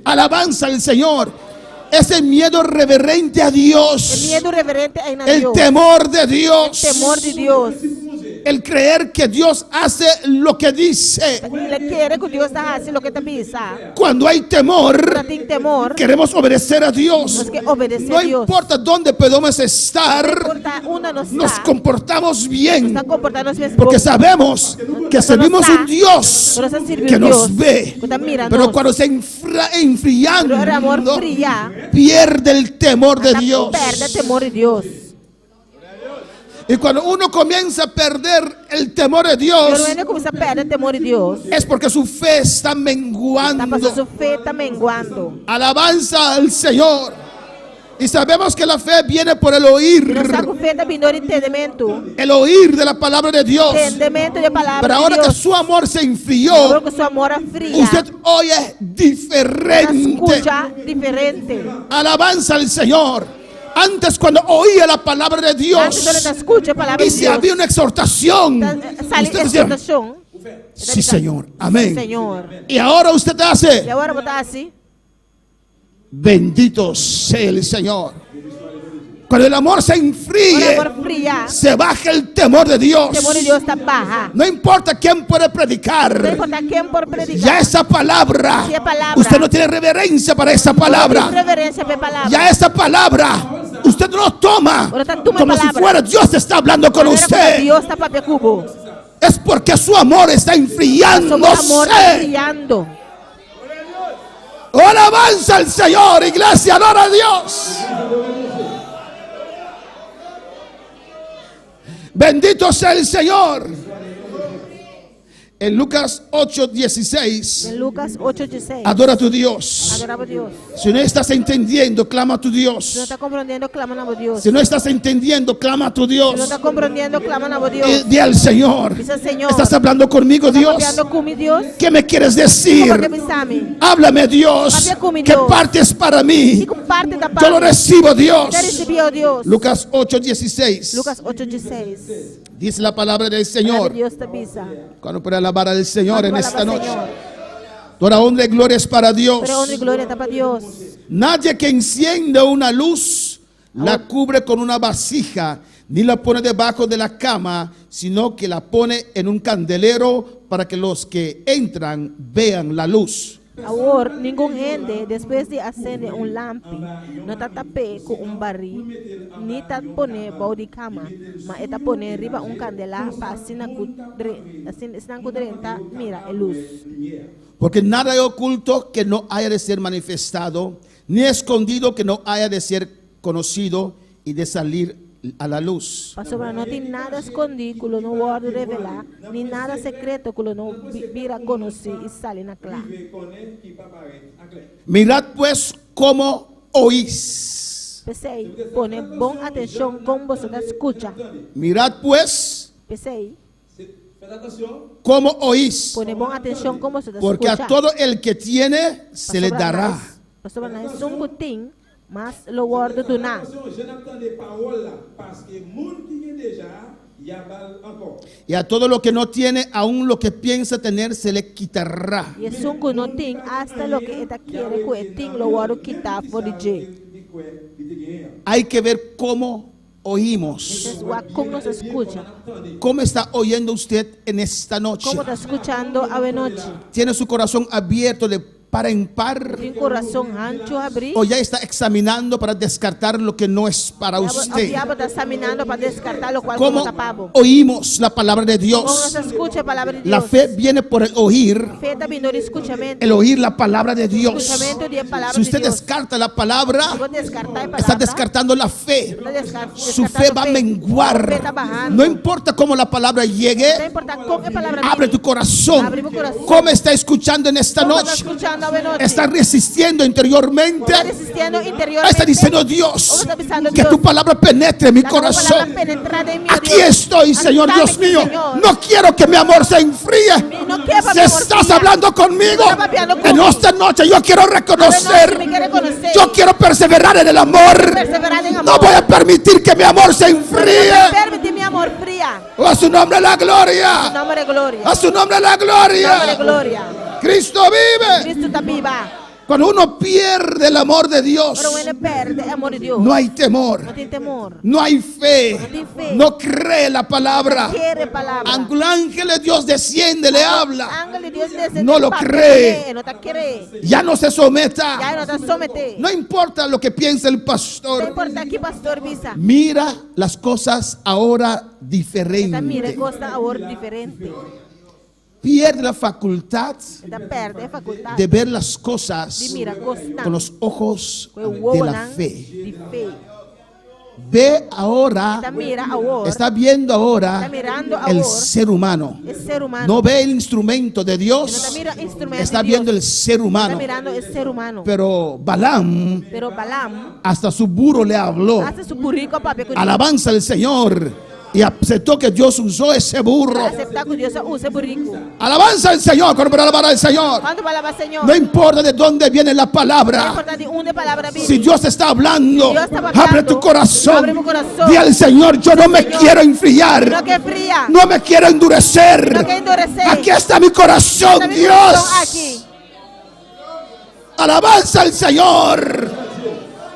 Alabanza al Señor. Ese miedo reverente a
El
Dios.
miedo reverente a
El
Dios.
temor de
El
Dios.
temor de Dios.
El creer que Dios hace lo que dice.
Le quiere que Dios está haciendo lo que te pisa.
Cuando hay
Cuando
temor,
tiene temor,
queremos obedecer a Dios.
tenemos que obedecer
No
a Dios.
importa dónde podemos estar,
Importa, uno no
nos
está.
comportamos bien.
Está comportándose bien.
Porque sabemos que servimos un Dios
Pero se sirve
que
un
nos
Dios
ve.
que está mirando.
Pero cuando se enfriando,
Pero el amor fría.
pierde el temor de
Hasta
Dios.
Perde el temor de Dios.
Y cuando uno comienza a perder el temor de
Pero
Dios,
él comienza a perder el temor de Dios.
es porque su fe está
Está
menguando.
pasando su fe, está menguando.
Alabanza al Señor. Y sabemos que la fe viene por el
E
oír.
nós estamos com fé da vindo de entendimento.
El oír de la palabra de Dios.
Entendimento da palavra
Pero
de
ahora que
Deus.
su amor se
Agora
enfrió,
que seu amor é fria.
usted oye diferente.
Escucha diferente.
Alabanza al Señor. Antes cuando oía la palabra de
Antes
Dios
ele não escuta a palavra
y
de
si
Deus.
había una exhortación,
Sale
usted decía,
exortação.
sí Señor, amén.
Senhor.
Y ahora usted
E
hace,
agora botar assim.
bendito sea el Señor. Cuando el amor se
Quando o
enfríe,
amor fria.
se baja el temor de
O
Dios.
temor de Deus está barra.
No importa quién puede
Não
predicar,
importa quem por predicar.
ya esa palabra,
Si es palabra.
usted no tiene reverencia para esa
Tem
palabra.
reverência pela palavra.
Ya esa palabra, usted no lo toma
Ahora toma
como si
palabra.
fuera Dios está hablando con
Agora, quando
usted.
Deus está para cubo.
Es porque su amor está
Seu amor está
enfriándose.
criando.
Oh, alabanza al Señor, iglesia, adora a Dios. Bendito sea el Señor. En Lucas 8:16,
Em Lucas 8:16.
adora a tu Dios.
Adorava Deus.
Si no estás entendiendo, clama a tu
Se não
Dios.
está compreendendo, clama na voz de Deus.
Si no estás entendiendo, clama a tu
Se não
Dios.
está compreendendo, clama na voz de Deus.
Di al Señor,
Dice al Señor.
¿estás hablando conmigo,
Está
Dios?
confiando con mi Dios.
¿Qué me quieres
Como que
decir?
me sabe.
Háblame, Dios.
Habla conmigo,
¿Qué
Dios.
parte es para mí?
E com parte da
Yo lo
parte.
recibo, Dios.
Já recebeu Deus.
Lucas 8:16.
Lucas 8:16.
Dice la palabra del
Palavra
Señor.
de Deus te avisa.
Cuando puede alabar al Señor en
Quando
esta
alaba
noche.
Senhor.
Toda honra y gloria es para Dios.
Pero honra e glória está para Deus.
Nadie que enciende una luz la cubre con una vasija, ni la pone debajo de la cama, sino que la pone en un candelero para que los que entran vean la luz.
Agora, ninguém rende depois de acender lampe, não está tapé com barril, nem está poner bau de cama, mas está poner riba candela para assim na tá mira a luz.
Porque nada hay oculto que no haya de ser manifestado, ni escondido que no haya de ser conocido y de salir a la luz.
Pastor, não tem nada escondido que não pode revelar, nem nada secreto que não vira conhecer e sale na clara.
Mirad pues cómo oís.
Pensei, pone bom atenção como você escuta.
Mirad pues
Pensei,
cómo oís.
pone bom atenção como você
Porque
escuta.
a todo el que tiene se le dará.
Pastor, não é só tem, mas lo guardo do nada.
Y a todo lo que no tiene, aún lo que piensa tener, se le quitará.
E só que não tem, hasta lo que está quer que tem, lo guardo quitar por DJ.
Hay que ver cómo oímos.
Então, como nos escuta?
¿Cómo está oyendo usted en esta noche?
Como está escutando a noite?
¿Tiene su corazón abierto de par en par,
Tem coração ancho abrir.
o ya está examinando para descartar lo que no es para
O
usted.
diabo está examinando para descartar lo cual
¿Cómo
como tapado.
oímos la palabra de
Como
Dios?
nos escucha a palavra de Deus.
La fe viene por el oír,
Fé está vindo do escutamento.
el oír la palabra de Dios.
Escutamento de palavra
Si
de
usted
Deus.
descarta la palabra,
Se você descartar a palavra,
está descartando la fe.
está
Su
descartando
fe va a
fé.
menguar.
Fé está bajando.
No importa cómo la palabra
No
llegue,
importa con qué palabra
abre
viene.
tu corazón.
Abre mi corazón.
¿Cómo está escuchando en esta
¿Cómo está
noche?
escuchando hoy noche?
Está resistiendo interiormente.
Está resistiendo interiormente.
Está diciendo Dios,
¿Cómo está pensando
que
Dios?
tu palabra penetre mi
La palabra
corazón.
penetrada en mi
Aquí
Dios.
estoy,
Aquí
Señor
está
Dios
mi
mío.
Señor.
No quiero que mi amor se enfríe.
No quiero que
Si
mi amor
estás
fría.
hablando conmigo,
Está hablando
en
conmigo.
esta noche yo quiero
Ahora
reconocer.
no, si me quiere conocer.
Yo quiero perseverar en el amor.
Perseverar en
No
amor.
voy a permitir que mi amor se enfríe.
No permite mi amor fría.
A su nombre la
En
gloria.
nombre de gloria.
A su nombre la
En nombre de
gloria.
gloria.
Cristo vive.
Cristo está viva.
Cuando uno pierde el amor de Dios,
Pero uno perde el amor de Dios.
no hay temor,
No tiene temor.
no hay fe,
No tiene fe.
no cree la palabra.
Quiere palabra.
Aunque el ángel de Dios desciende, le habla,
Ángel de Dios desde
No
el
lo
papel,
cree.
No te cree.
ya no se
Ya
someta.
no te somete.
No importa lo que piense el
No
pastor.
importa aquí, pastor Visa.
Mira las cosas ahora
Esta mira
diferente.
cosa ahora diferente.
Pierde la facultad
Esta perde facultad.
de ver las cosas
De mira cosa.
con los ojos
Con
de la
nan
fe.
de fe.
Ve ahora,
Esta mira ahora.
está viendo ahora
Está mirando
el
ahora.
ser humano.
El ser humano.
No ve el instrumento de
No
Dios,
está mirando instrumento
está
de Dios.
viendo el ser
Está
humano.
mirando el ser humano.
Pero Balaam,
Pero Balaam
hasta su burro le habló.
hace su burrico para que
Alabanza al Señor. Y aceptó que Dios usó ese burro.
aceptar que Dios use burrico.
Alabanza al Señor, cuando para alabar al Señor.
¿Cuánto palabra, Señor?
No importa de dónde viene la
No
palabra.
importa de una palabra viene.
Si Dios está hablando,
Si Dios está hablando,
abre tu corazón.
abre mi corazón.
Di al Señor, yo no me
Señor,
quiero enfriar.
No que fría.
No me quiero endurecer.
No que endurecer.
Aquí está mi corazón,
Está mi
Dios.
corazón aquí.
Alabanza al Señor.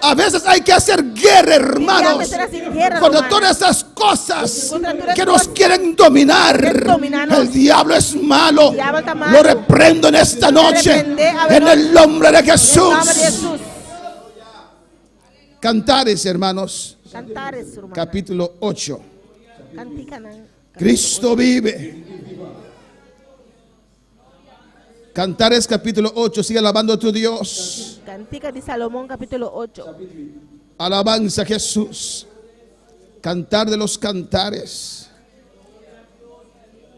A veces hay que hacer guerra, hermanos,
hacer así guerra,
contra
hermano.
todas esas cosas
Contra todas
que
esas
nos
cosas
quieren dominar.
quieren dominarnos.
El diablo es malo.
El diablo está malo.
Lo reprendo en esta noche
reprende, a
en el nombre de
En
Jesús.
el nombre de Jesús.
Cantares, hermanos,
Cantares, hermano.
capítulo 8.
Canticanan.
Cristo vive. Cantares capítulo 8, sigue alabando a tu Dios.
Cantica de Salomón, capítulo 8.
Alabanza a Jesús. Cantar de los cantares.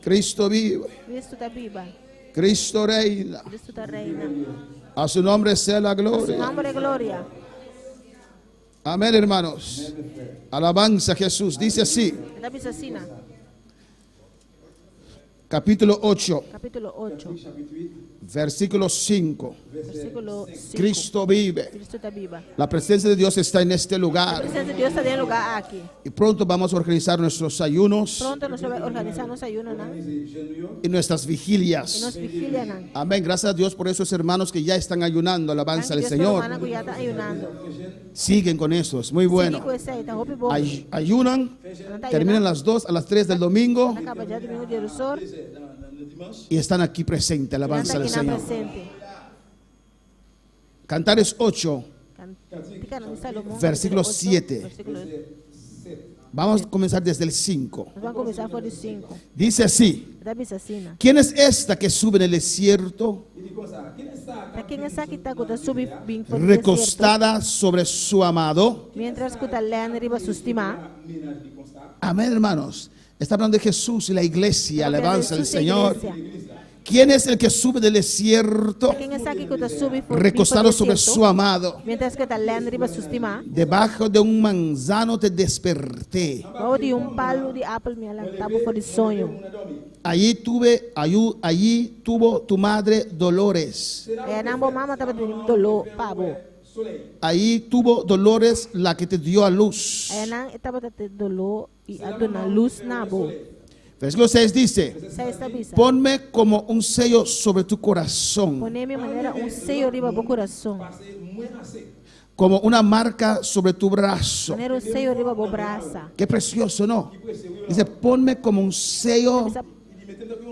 Cristo vive.
Cristo está viva.
Cristo reina.
Cristo está reina.
A su nombre sea la
Su
gloria.
nombre de gloria.
Amén, hermanos. Alabanza a Jesús. Dice así,
Esta pisacina,
capítulo 8,
capítulo 8,
versículo 5.
versículo 5.
Cristo vive.
Cristo está viva.
La presencia de Dios está en este
La
lugar.
presencia de Dios está en lugar aquí.
Y pronto vamos a organizar nuestros ayunos
Pronto nos va a organizar los ayunos, ¿no?
y nuestras
Y nos
vigilias.
vigilia, ¿no?
Amén. Gracias a Dios por esos hermanos que ya están ayunando. Alabanza al
Dios
Señor.
hermana que ya está ayunando.
Siguen con eso. Es muy bueno.
Sí, pues, ahí está, hopi, bopi.
Ayunan.
Está
Terminan
ayunando.
las 2 a las 3 del domingo.
Acaba ya de venir de Rusor.
Y están aquí presentes.
Y
Alabanza
anda
al
aquí en la
Señor.
presente.
Cantares 8.
Cantica de Salomón,
Versículo
capítulo 8,
7.
versículo-
Vamos a comenzar desde el 5.
Nos van a comenzar por el 5.
Dice así.
Esta pisacina.
¿Quién es esta que sube en el desierto,
¿Para quién está aquí? Está que sube bien por el
recostada sobre su amado?
desierto. Mientras que está leando arriba su estima.
Amén, hermanos. Está hablando de Jesús y la iglesia. Alabanza al
Jesús y
Señor.
iglesia.
¿Quién es el que sube del desierto,
¿Para quién está aquí que está sube por
recostado
por
sobre
desierto?
su amado?
Mientras que está leando arriba su estima.
Debajo de un manzano te desperté.
O de palo de apple me alantaba por el sueño.
Allí tuvo tu madre dolores.
Nambo mama estaba teniendo dolor, pavo.
Allí tuvo dolores la que te dio a luz.
Ayan estaba teniendo dolor y adona luz nabo.
Versículo 6 dice:
Sa esta visa.
ponme como un sello sobre tu corazón,
Poneme manera sello arriba por corazón.
como una marca sobre tu brazo.
Manera sello arriba por braza.
Qué precioso, ¿no? Dice, ponme como un sello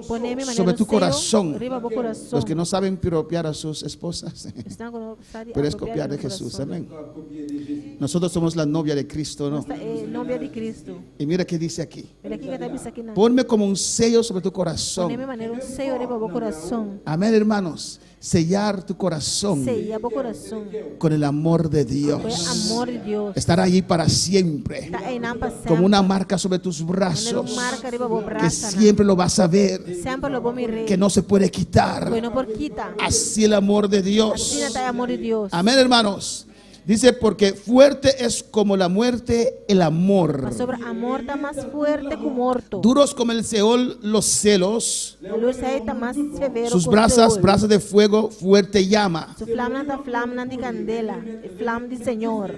Poner mi
sobre tu
sello
corazón.
arriba do coração.
Los que no saben piropear a sus esposas,
Estão com vontade de
puedes
apropriar
copiar de
do
Jesús.
coração.
Amén. Nosotros somos la novia de Cristo, ¿no?
Esta é novia de Cristo.
Y mira qué dice aquí.
Ele aqui que está vista aqui na.
Ponme como un sello sobre tu
Poner mi
corazón.
maneira sello arriba do coração.
Amén, hermanos. Sellar tu corazón
Sellar o coração.
con el amor de
Foi
Dios.
amor de Deus.
Estar allí para siempre.
Está aí não para sempre.
Como una marca sobre tus
Poner
brazos.
marca arriba do
Que
braço.
siempre lo vas a ver.
Sempre lo vou mirar.
Que no se puede quitar.
Foi não por quita.
Así el amor de
Assim
Dios.
está o amor de Deus.
Amén, hermanos. Dice, porque fuerte es como la muerte el amor.
Mas sobre amor está mais forte que o morto.
Duros como el Seol los celos.
A luz aí está mais severo
Sus
que o
brasas,
sol.
brasas de fuego, fuerte llama.
Su flama está flama de candela. É flama de Senhor.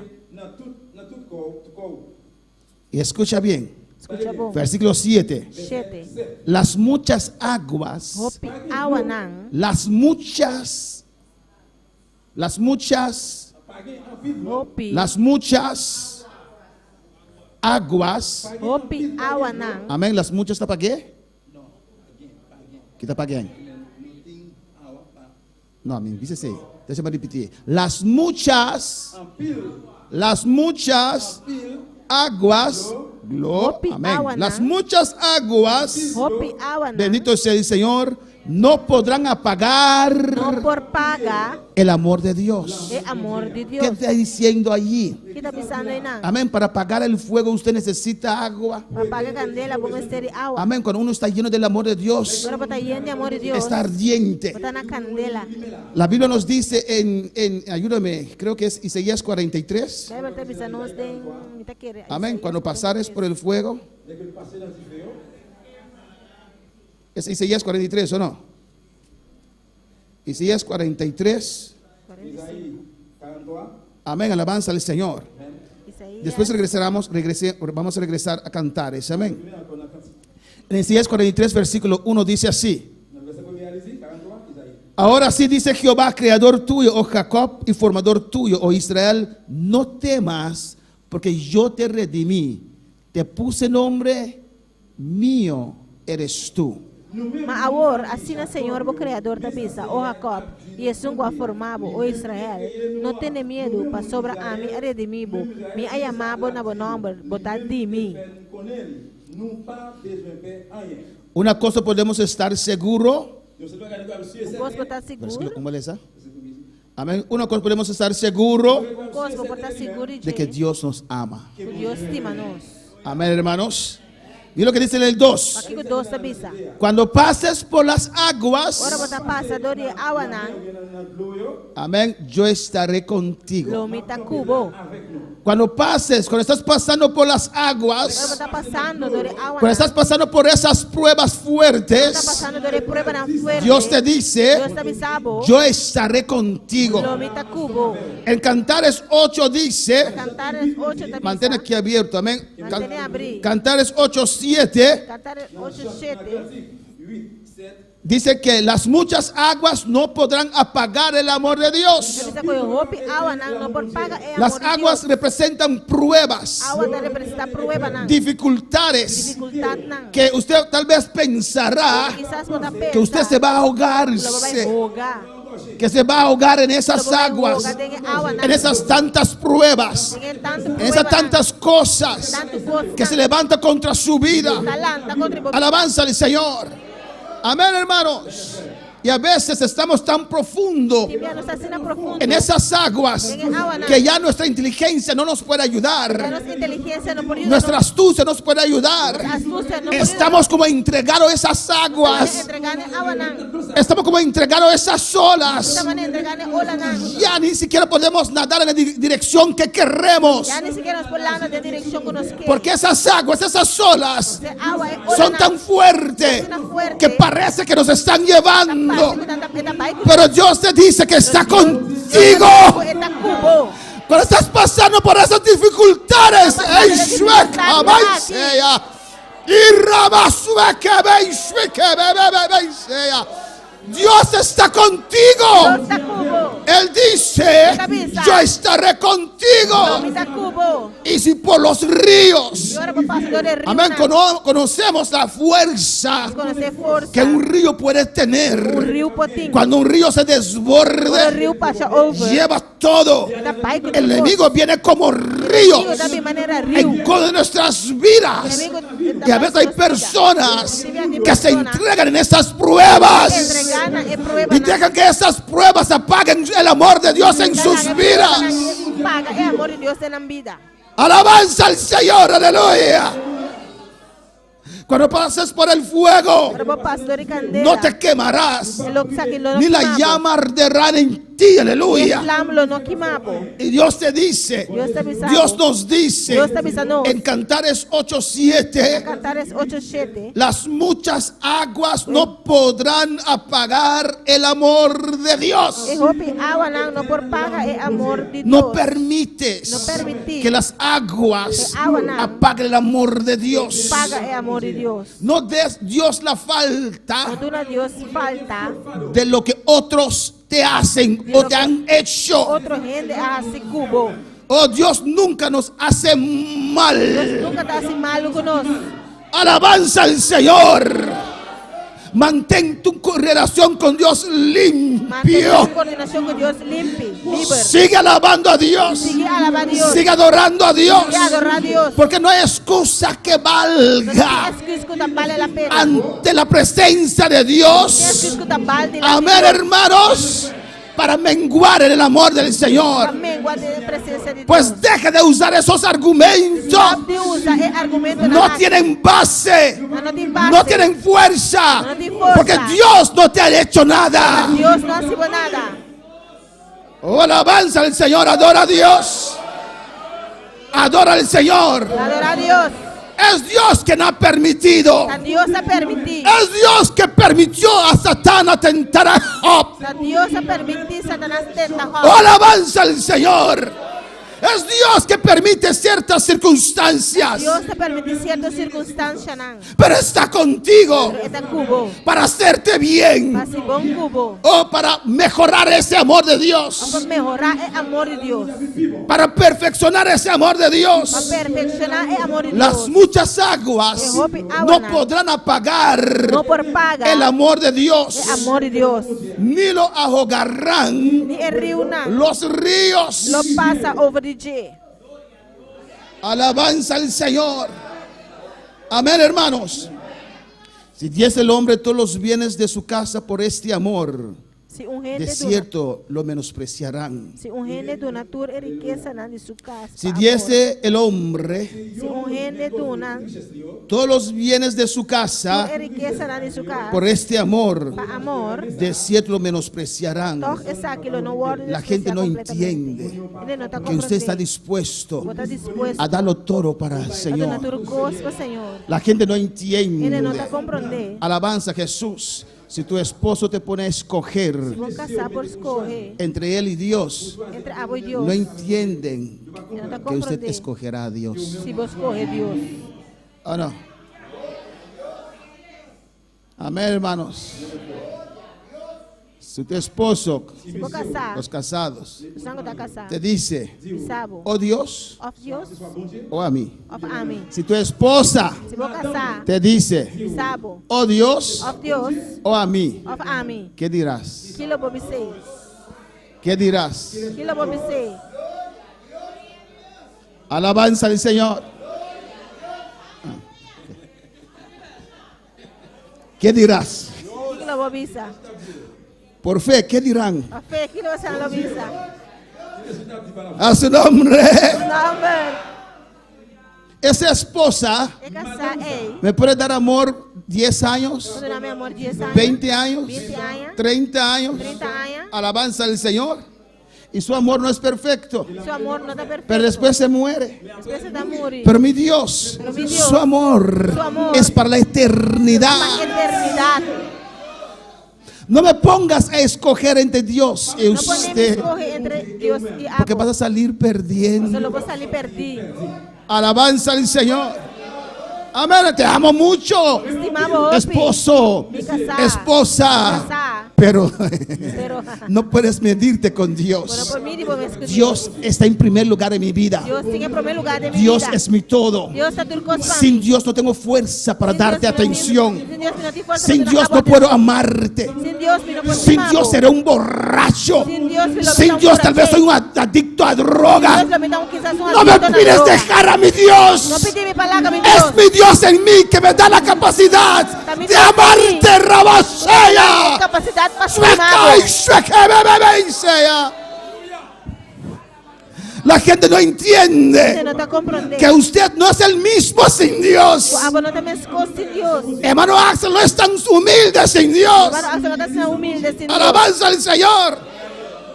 Y escucha bien.
Escucha bom.
Versículo 7.
7.
Las muchas aguas,
Hopi awanan.
las muchas
Hopi.
aguas.
Hopi awanan.
Amén. Las muchas está para qué? Kita para qué? No, me dice así. Déjame repetir. Las muchas aguas.
Hopi
Amén.
awanan.
Las muchas aguas.
Hopi awanan.
Bendito sea el Señor. No podrán apagar
No por paga.
el amor de Dios.
É amor de
¿Qué
Deus.
está diciendo allí?
Que está pensando aí não?
Amén. Para apagar el fuego usted necesita agua.
Para pagar candela, vamos ter agua.
Amén. Cuando uno está lleno del amor de Dios,
Agora para estar lleno de amor de Deus.
está ardiente.
Botar na candela.
La Biblia nos dice ayúdame, creo que es Isaías 43.
Vai botar pensando nos den.
Amén. Cuando pasares por el fuego. ¿Es Isaías 43 o no? Isaías 43. Amén. Alabanza al Señor. Después vamos a regresar a cantares. Amén. En Isaías 43, versículo 1 dice así. Ahora sí dice Jehová, creador tuyo, oh Jacob, y formador tuyo, oh Israel, no temas, porque yo te redimí, te puse nombre, mío eres tú.
Mas agora, assim o Senhor, o Criador da Bisa, o Jacob, e é um formado, o Israel, não tenha medo, para sobre a mim, redimibo, me ayamabo na nome, botar de mim.
Una cosa podemos estar seguro.
Posso botar seguro?
¿Cómo le dice? Amén. Una cosa podemos estar seguro
Posso botar seguro
de que Dios nos ama.
Deus estima-nos.
Amén, hermanos. Y lo que dice en el 2.
Aqui o Deus da Bisa.
Cuando pases por las
Ora
aguas,
botar passador de awanan,
amén, yo estaré contigo.
lomita cubo.
Cuando estás pasando por las
Ora
aguas,
botar passando de
cuando
awanan.
estás pasando por esas pruebas
Está
fuertes,
passando de prueba na fuerte.
Dios te
Deus
dice,
está bisabo.
yo estaré contigo.
Lomita cubo.
En Cantares 8 dice,
Cantar 8 da
mantén
Bisa.
aquí abierto, amén.
Mantén abrir.
Cantares 8:7
Cantar 8:7.
dice que las muchas aguas no podrán apagar el amor de Dios.
Bisa ko yung hopi awanan, no por paga é
Las
amor de
aguas
Deus.
representan pruebas,
Awa da representa prueba na.
dificultades,
Dificultad na.
que usted tal vez pensará
Quizás botar pensa.
que usted se va a
Lo vai
ahogarse,
rogar.
que se va a ahogar en esas aguas, en esas tantas pruebas, en esas tantas cosas que se levantan contra su vida. Alabanza al Señor. Amén, hermanos. Y a veces estamos tan profundo en esas aguas que ya nuestra inteligencia no nos puede ayudar, nuestra astucia nos puede ayudar. Estamos como entregados a esas aguas, estamos como entregados a esas olas. Ya ni siquiera podemos nadar en la dirección que queremos, porque esas aguas, esas olas son tan fuertes que parece que nos están llevando. Pero Dios te dice que está contigo. Cuando estás pasando por esas dificultades, Dios está contigo.
Dios está cubo.
Él dice, yo estaré contigo.
Dios está cubo.
Y si por los ríos,
Yo era pastor de río.
amén, conocemos la fuerza
Conocer fuerza.
que un río puede
Un
tener.
río potinho.
Cuando un río se
Quando o
desborde,
rio passa over.
lleva todo.
Da pai que
El enemigo viene como ríos
da maneira rio.
en contra de nuestras vidas. Y a veces hay personas que se entregan en estas pruebas
Entregana é prueba.
y dejan que esas pruebas apaguen el amor de Dios en sus vidas.
Paga é amor de Deus na vida.
Alabanza al Señor, aleluya. Cuando pases por el fuego,
Para pastor e candela.
no te quemarás,
Ni
ni la llama arderá en ti, aleluya.
Lamlo no quimabo.
Y Dios te dice,
Dios te avisa.
Dios nos dice
Dios te avisa nos.
en Cantares 8:7,
Cantares 8:7.
las muchas aguas no podrán apagar el amor de Dios.
E hope água não por paga é amor de Deus.
No permites
No permitir
que las aguas
que agua no
apaguen el amor de Dios.
paga é amor de Deus.
No des Dios la
Não
falta
dona Deus falta.
de lo que otros te hacen o te han hecho.
Outro rende a se cubo.
Oh, Dios nunca nos hace mal.
Nunca está assim malo conosco.
Alabanza al Señor. Mantén tu relación con Dios
Mantém
limpio.
coordenação com Deus limpo, livre.
Sigue alabando a Dios.
Sigue alabar a Deus.
Sigue adorando a Dios.
Sigue adorar a Deus.
Porque no hay excusa que
Não
valga
tem que escutar vale a pena.
ante la presencia de
Tem que
Dios.
escutar vale a
Amén, hermanos. Para menguar en el amor del Señor.
Amém. Guarde a presença de Deus.
Pues deje de usar esos argumentos.
Sabe usa é argumento
No tienen base.
não tem base.
No tienen fuerza.
No tienen fuerza.
Porque Dios no te ha hecho nada.
Deus não hace nada.
Oh, alabanza al Señor. Adora a Dios. Adora al Señor.
Adorar a Deus.
Es Dios quien ha permitido.
A Deus a permitir.
Es Dios que permitió a Satán atentar a Job.
A Deus a permitir Satanás tenta
Oh, alabanza al Señor. Es Dios que permite ciertas circunstancias.
Deus a permitir ciertas circunstâncias não.
Pero está contigo
Está cubo.
para hacerte bien.
Para ser bom cubo.
Oh, para mejorar ese amor de Dios.
Para melhorar é amor de Deus.
Para perfeccionar ese amor de
Para
Dios.
perfeccionar é amor de
Las
Deus.
muchas aguas no podrán apagar
Não por paga.
el amor de Dios.
É amor de Deus.
Ni lo ahogarán
Ni é rio não.
los ríos.
Lo passa over the J.
Alabanza al Señor. Amén, hermanos. Si diese el hombre todos los bienes de su casa por este amor,
Se
de
rende
cierto lo menospreciarán.
se rende donatur é riqueza não de sua casa.
Si diese el hombre
Se rende dona
todos los bienes de su casa
é riqueza não de sua casa.
por este amor,
Para amor.
de cierto lo menospreciarán.
Toch essa aquilo não guarda.
La gente no entiende
Ele não está
que usted está dispuesto
Está dispuesto
a darlo todo para el
a
Señor.
donatur gosto, Senhor.
La gente no
Ele não
entiende.
está compreendendo.
Alabanza a Jesús. Si tu esposo te pone a escoger
Vou casar por escorrer
entre él y Dios,
entre abo e Deus.
no entienden
Ele não está
que usted
compreendendo.
escogerá a Dios.
Se vou escorrer Deus.
¿O no? Amén, hermanos. Si tu esposo,
Se vou casar,
los casados,
o sangue está casado.
te dice,
Sabo.
oh Dios,
Of Deus,
o a mí.
of Amém.
Si tu esposa
Se vou casar,
te dice,
Sabo.
oh Dios,
Of Deus,
o a mí,
of Amém.
¿qué dirás?
Kilo vou ser.
¿Qué dirás?
Kilo vou ser.
Alabanza al Señor. ¿Qué dirás?
Kilo vou bisa.
Por fe, ¿qué dirán?
A fé, kilo você não bisa.
A su nombre.
Number.
Esa esposa
É casar, ei.
me puede dar amor 10 años,
Quando na meu amor 10 anos.
20 años,
20 anos.
30 años.
30 anos.
Alabanza al Señor. Y su amor no es perfecto,
Seu amor não está perfeito.
pero después se muere.
Depois você está morir.
Pero mi Dios,
Pero mi Dios,
su amor
su amor
es para la
Para
eternidad.
eternidade.
No me pongas a escoger entre Dios y
Não podemos
usted,
escorrer entre Deus e
porque vas
abo.
a salir perdiendo.
Só vou sair perdido.
Alabanza al Señor. Amén. Te amo mucho.
Estimamos
Esposo,
Mi casar.
esposa.
Casar.
Pero
Pero
no puedes medirte con
bueno,
Dios.
por mí digo, es que
Dios está en primer lugar en mi vida.
Dios tiene en primer lugar de mi
Dios
vida.
es mi todo.
Dios está tu cosa.
Sin Dios no tengo fuerza para darte atención.
Sin Dios, no te fuerza
Sin
para
Dios no
darte
puedo
atención.
amarte.
Sin Dios, mi no puedo
Sin
amar.
Dios seré un borracho.
Sin Dios, me lo
Sin
meta un
Dios tal vez soy
borracho.
un adicto a droga.
Dios lo meta un quizás un
No me
adicto a la
pides
droga.
dejar a mi
No
Dios.
pide mi palabra, mi Dios.
Es mi Dios en mí que me da la capacidad
También
de
Dios en
amarte,
mí. Tengo
Rabashaya.
capacidad para su
Sueca y sueca, bebé, sea. La gente no entiende
no te comprende.
que usted no es el mismo sin Dios.
Ah, bueno, también es cosa sin Dios.
Hermano Axel no es tan humilde sin Dios.
Hermano, hasta no te seas humilde sin Dios.
Alabanza al Señor.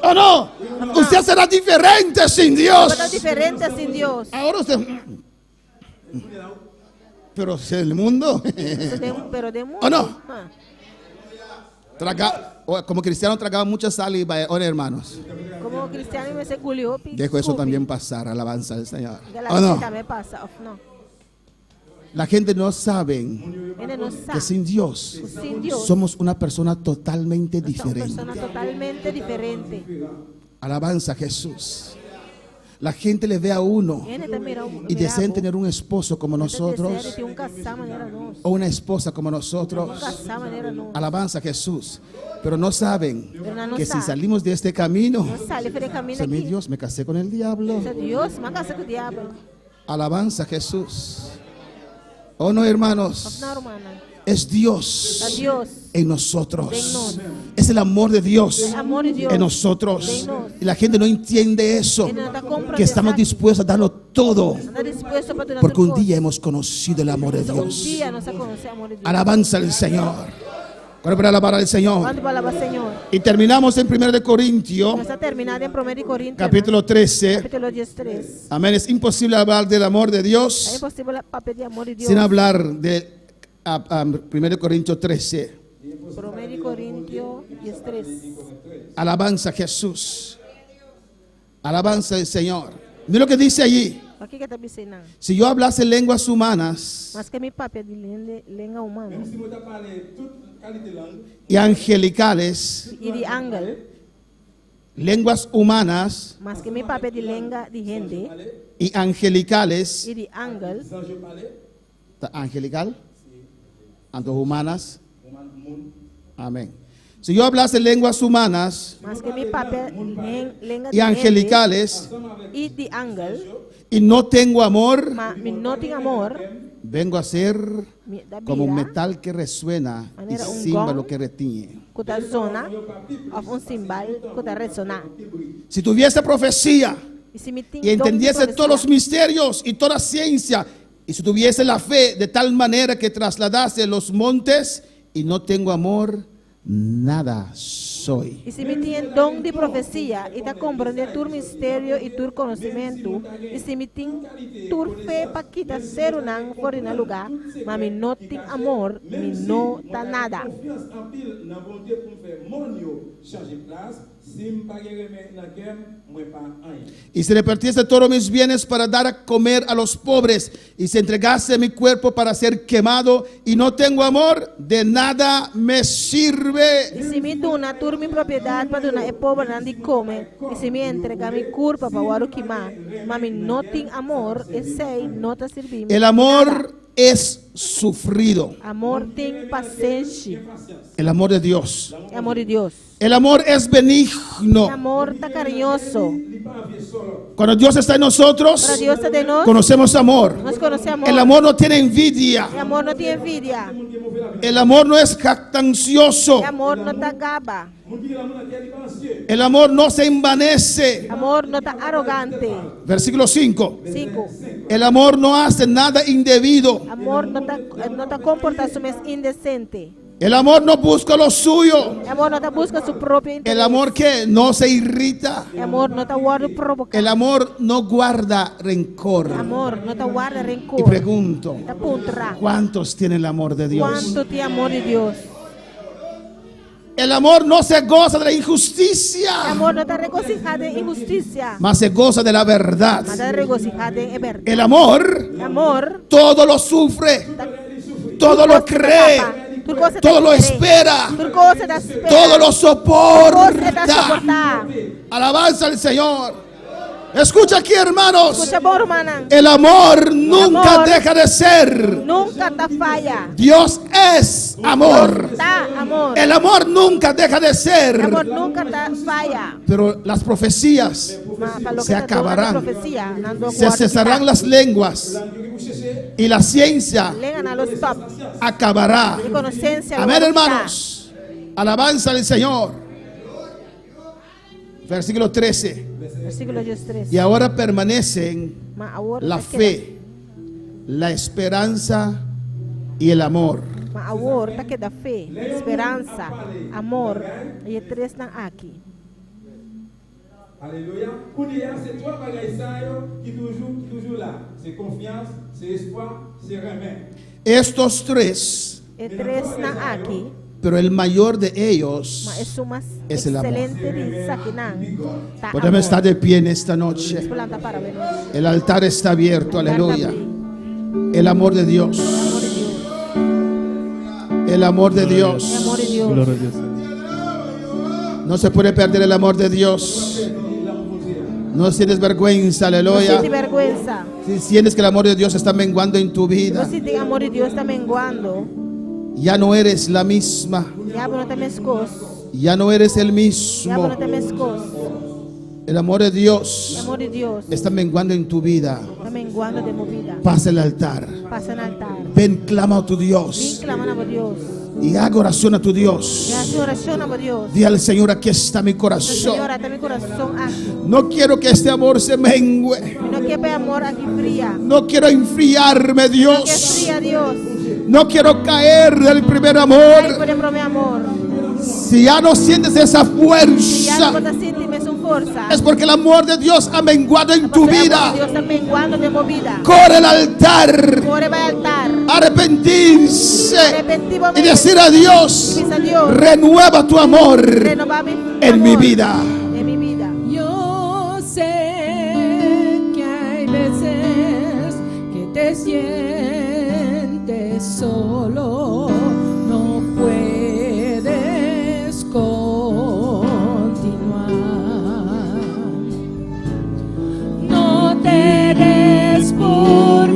¿O no? Usted será diferente sin Dios.
Pero diferente sin Dios.
Ahora usted. Pero si el mundo.
Pero de mundo.
¿O no?
Ah.
Como cristiano tragaba mucha saliva, hermanos.
Como cristiano me se culió.
Dejo eso también pasar, alabanza al Señor.
La
¿O no?
también pasa. No.
La gente no sabe
Él no sabe.
que sin Dios
Sin Dios.
somos una persona totalmente
Somos
diferente.
personas totalmente diferentes.
Alabanza a Jesús. La gente le ve a uno y desean tener un esposo como nosotros o una esposa como nosotros. Alabanza a Jesús. Pero no saben que si salimos de este camino, mi Dios, me casé con el diablo.
Dios me casé con el diablo.
Alabanza a Jesús. ¿O no, hermanos?
No, hermana.
Es Dios
Dios
en nosotros. Es el amor de Dios
El amor de Dios
en nosotros.
en nos.
Y la gente no entiende eso.
Él no está comprando
Que estamos
esa-
dispuestos a darlo todo.
Está dispuesto para tener
Porque un
cosas.
día hemos conocido el amor de
Un
Dios.
día no se conoce el amor de Dios.
Alabanza al Señor. ¿Cuál para alabar al Señor?
¿Cuánto palabra, Señor?
Y terminamos en 1 de Corintios,
No está terminada en 1 Corintios.
capítulo 13.
Capítulo 13.
Amén. Es imposible hablar del amor de
Es
Dios
imposible el papel de amor de Dios.
sin hablar de 1 Corintios 13.
1 Corintios 13.
Alabanza a Jesús. Alabanza al Señor. Mira lo que dice allí.
Aquí que está diciendo.
Si yo hablase lenguas humanas
Mas que mi papel de lengua humana
y angelicales,
y de ángel,
lenguas humanas
mas que mi papel de lengua de gente
y angelicales,
y de ángel,
angelical, tanto humanas, amén. Si yo hablase lenguas humanas
mas que mi papel lengua
y
de
angelicales
gente y de ángel,
y no tengo amor,
mas mi no tiene amor,
vengo a ser
da
como un
vida,
metal que resuena y
Manera un
címbalo
gong.
que retiñe.
que está zona, of un cimbal, que está resonar.
Si tuviese profecía
Y si mi
y entendiese todos los misterios y toda ciencia, y si tuviese la fe de tal manera que trasladase los montes y no tengo amor, nada soy.
E se me tem dom de profecia e está compreendendo tu mistério e tu conhecimento, e se me tem tu fé para quitar ser um não fora no lugar, mas me não tem amor, me não dá nada.
Y si repartiese todos mis bienes para dar a comer a los pobres y se entregase mi cuerpo para ser quemado y no tengo amor, de nada me sirve.
E se me dona toda minha propriedade para donar é pobre não de comer, e se me entregar minha culpa para o aro queimar, mas me não tem amor, e sei não está servindo.
El amor es sufrido.
Amor tem paciência.
El amor de Dios.
É amor de Deus.
El amor es benigno.
Amor está carinhoso.
Cuando Dios está en
Para
nosotros,
Deus está de nós,
conocemos amor.
nós conhecemos
El amor no tiene envidia.
E amor não tem envidia.
El amor no es jactancioso.
E amor não está gaba.
El amor no se envanece.
Amor não está arrogante.
Versículo 5.
5.
El amor no hace nada indebido.
Amor não está comportando-se indecente.
El amor no busca lo suyo.
Amor não está buscando seu próprio interesse.
El amor que no se irrita.
Amor não está guardando provocar.
El amor no guarda rencor.
Amor não está guardando
Y
rencor.
pregunto,
Está puntra.
¿cuántos tienen el amor de Dios?
Quanto tem amor de Deus?
El amor no se goza de la injusticia,
Amor não está regocijado em injustiça,
mas se goza de la verdad.
mas está regocijado em verdade.
El amor
Amor
todo lo sufre, todo lo cree,
Turcosa
todo lo
espera.
espera,
Turcosa da espera.
todo lo
Turcosa da
soporta.
soportar.
Alabanza al Señor. Escucha aquí, hermanos.
Escucha bom, hermana.
El amor nunca
amor
deja de ser.
Nunca te falla.
Dios es amor.
Da amor.
El amor nunca deja de
El
ser.
amor nunca te falla.
Pero las profecías
Para lo
se
que te toca la
acabarán.
profecía, nando
Se cesarán las lenguas y la ciencia
Lengan a los top.
acabará.
De conocencia.
Amén, hermanos. Alabanza al Señor. Versículo 13.
Versículo 3.
Y ahora permanecen
Ma ahora
la
te
fe, la esperanza y el amor.
queda. Ma ahora te queda fe, esperanza, amor. Y tres están aquí.
Alléluia. Kounia, c'est toi bagaille ça qui toujours là. C'est confiance, c'est espoir, c'est remède.
Estos tres,
Y tres están aquí.
pero el mayor de ellos,
Ma es más
es el amor.
excelente de Sakinan. Ta
podemos
amor.
estar de pie en esta noche.
Planta para vernos.
El altar está abierto, aleluya. El amor de Dios. El amor de
El
Dios.
amor de Dios.
Gloria a Dios.
No se puede perder el amor de Dios. No tienes vergüenza,
No
aleluya.
sientes vergüenza.
Si sientes que el amor de Dios está menguando en tu
No
vida,
sientes que el amor de Dios está menguando.
ya no eres la misma.
Ya no te mezcos.
Ya no eres el
Ya
mismo.
no te mezcos.
El amor de
El
Dios
amor de Dios
está menguando en tu vida.
está menguando de movida.
Pasa el altar.
Pasa en altar.
Ven, clama a tu
Ven,
Dios.
claman a Dios.
Y haga oración a tu Dios.
Y hace oración a Dios.
Di al Señor, aquí está mi corazón.
Señora, está mi corazón aquí.
No quiero que este amor se mengue.
No quiero amor aquí fría.
No quiero enfriarme,
Que
Dios.
fría Dios.
No quiero caer del primer
Ay,
amor.
por ejemplo, mi amor.
Si ya no sientes esa
Si ya no
fuerza,
puedes sentirme su fuerza.
es porque el amor de Dios ha menguado en tu
Porque el amor de
vida.
Dios está menguando de movida.
Corre al altar,
Corre va al altar.
arrepentirse
Arrepentivamente.
y decir a Dios:
Dice a Dios.
renueva tu amor
Renova mi
en mi
amor
vida.
En mi vida.
Yo sé que hay veces que te sientes solo, no puedes continuar. No te des por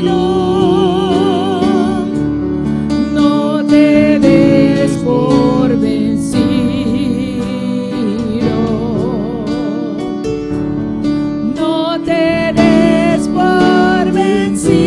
vencido, no te des por vencido, no te des por vencido.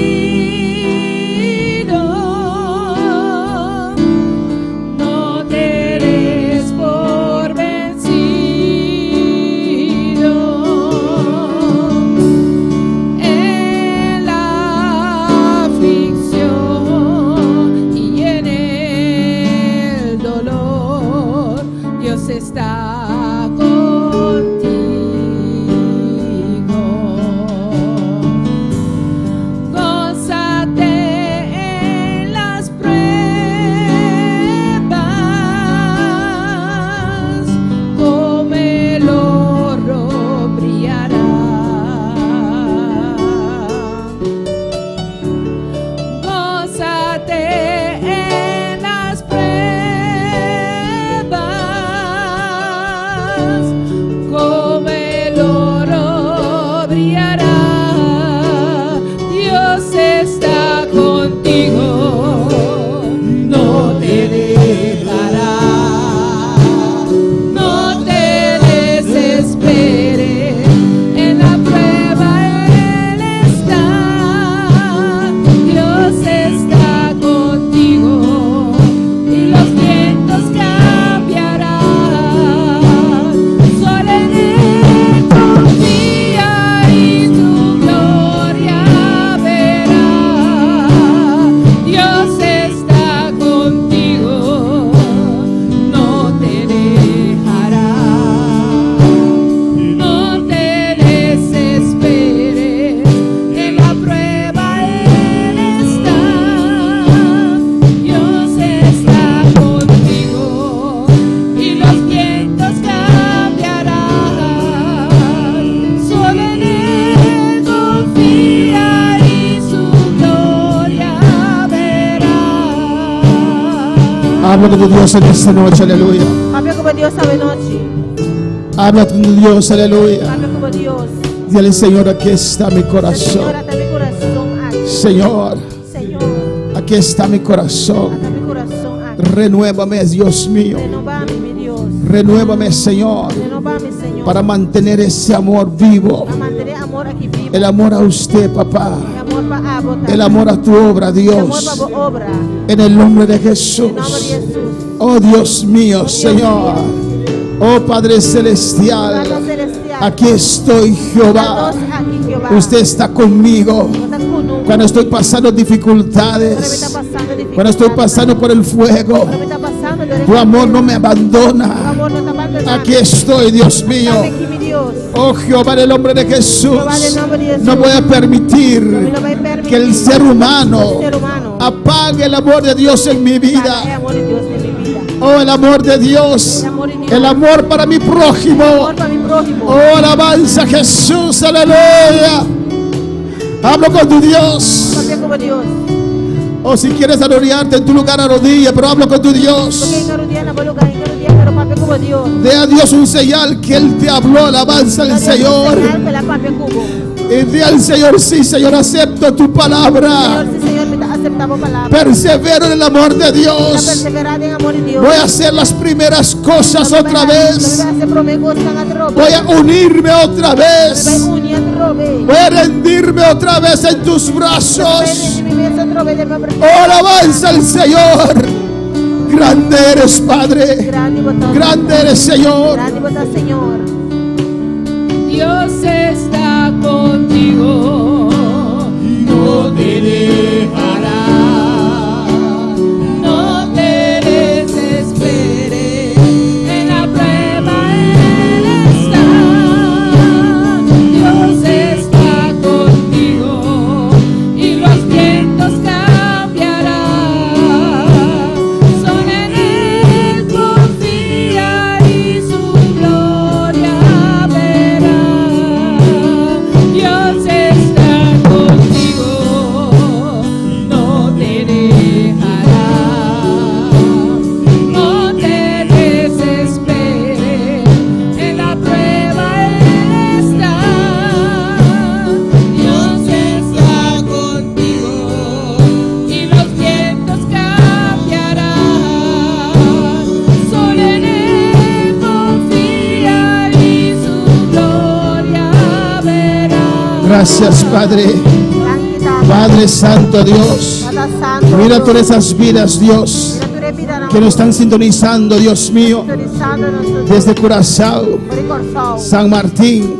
Habla con tu Dios en esta noche, aleluya.
Habla como Dios sabe noche.
Habla con tu Dios, aleluya.
Habla como Dios.
Dile, Señor, aquí está mi corazón.
Señor, hasta mi corazón aquí.
Señor,
Señor,
aquí está mi corazón.
hasta mi corazón aquí.
Renuévame, Dios mío.
Renovame, mi Dios.
Renuévame, Señor,
Renovame, Señor.
para mantener ese amor vivo.
Para mantener amor aquí vivo.
El amor a usted, papá.
El amor para abotar.
El amor a tu obra,
El amor
Dios.
para tu obra.
En el nombre de
En el nombre de
Jesús.
Jesús.
Oh Dios mío, Señor. Oh Padre Celestial.
Padre celestial.
Aquí estoy, Jehová.
Danos aquí, Jehová.
Usted está conmigo.
Estás con nosotros.
Cuando estoy pasando
Cuando me está
dificultades.
pasando dificultades.
Cuando estoy pasando por el fuego.
Cuando me está pasando de
Tu amor no me
Tu
abandona.
amor no te abandona.
Aquí estoy, Dios mío.
Dame aquí, mi Dios.
Oh Jehová, en el nombre de Jesús.
Jehová, en el nombre de Jesús.
No voy a permitir
No me lo voy a permitir.
que el ser humano
El ser humano
apague el amor de Dios en mi
Para el
vida.
amor de Dios en mi vida.
Oh, el amor de Dios.
El amor de Dios.
El amor para mi prójimo.
Amor para mi prójimo.
Oh, alabanza a Jesús, aleluya. Hablo con tu Dios.
Papá como Dios.
O si quieres arrodillarte en tu lugar, arrodilla, pero hablo con tu
Porque
Dios.
en Carudiana, por lugar, en Carudiana, pero papá como Dios.
Dé a Dios un señal que Él te habló, alabanza al Señor.
La papá cubo.
Y di al Señor, sí, Señor, acepto tu palabra.
Señor, sí, Señor, me aceptamos palabra.
Persevero en el amor de
La
Dios.
perseverar en amor de Dios.
Voy a hacer las primeras cosas otra vez. Voy a unirme otra vez. Voy a rendirme otra vez en tus brazos. Oh, alabanza al Señor. Grande eres, Padre. Grande eres, Señor.
Señor.
Dios está contigo, no te dejará, no te desesperes, en la prueba Él está. Dios está contigo y los vientos cambiarán, son en Él confía y su gloria verá. Dios está contigo, no te dejará, no te desesperes, en la prueba Él está. Dios está contigo y los vientos cambiarán, solo en Él confía y su gloria verá.
Gracias, Padre. Padre Santo, Dios. Mira todas esas vidas, Dios, que nos están sintonizando, Dios mío, desde Curazao, San Martín,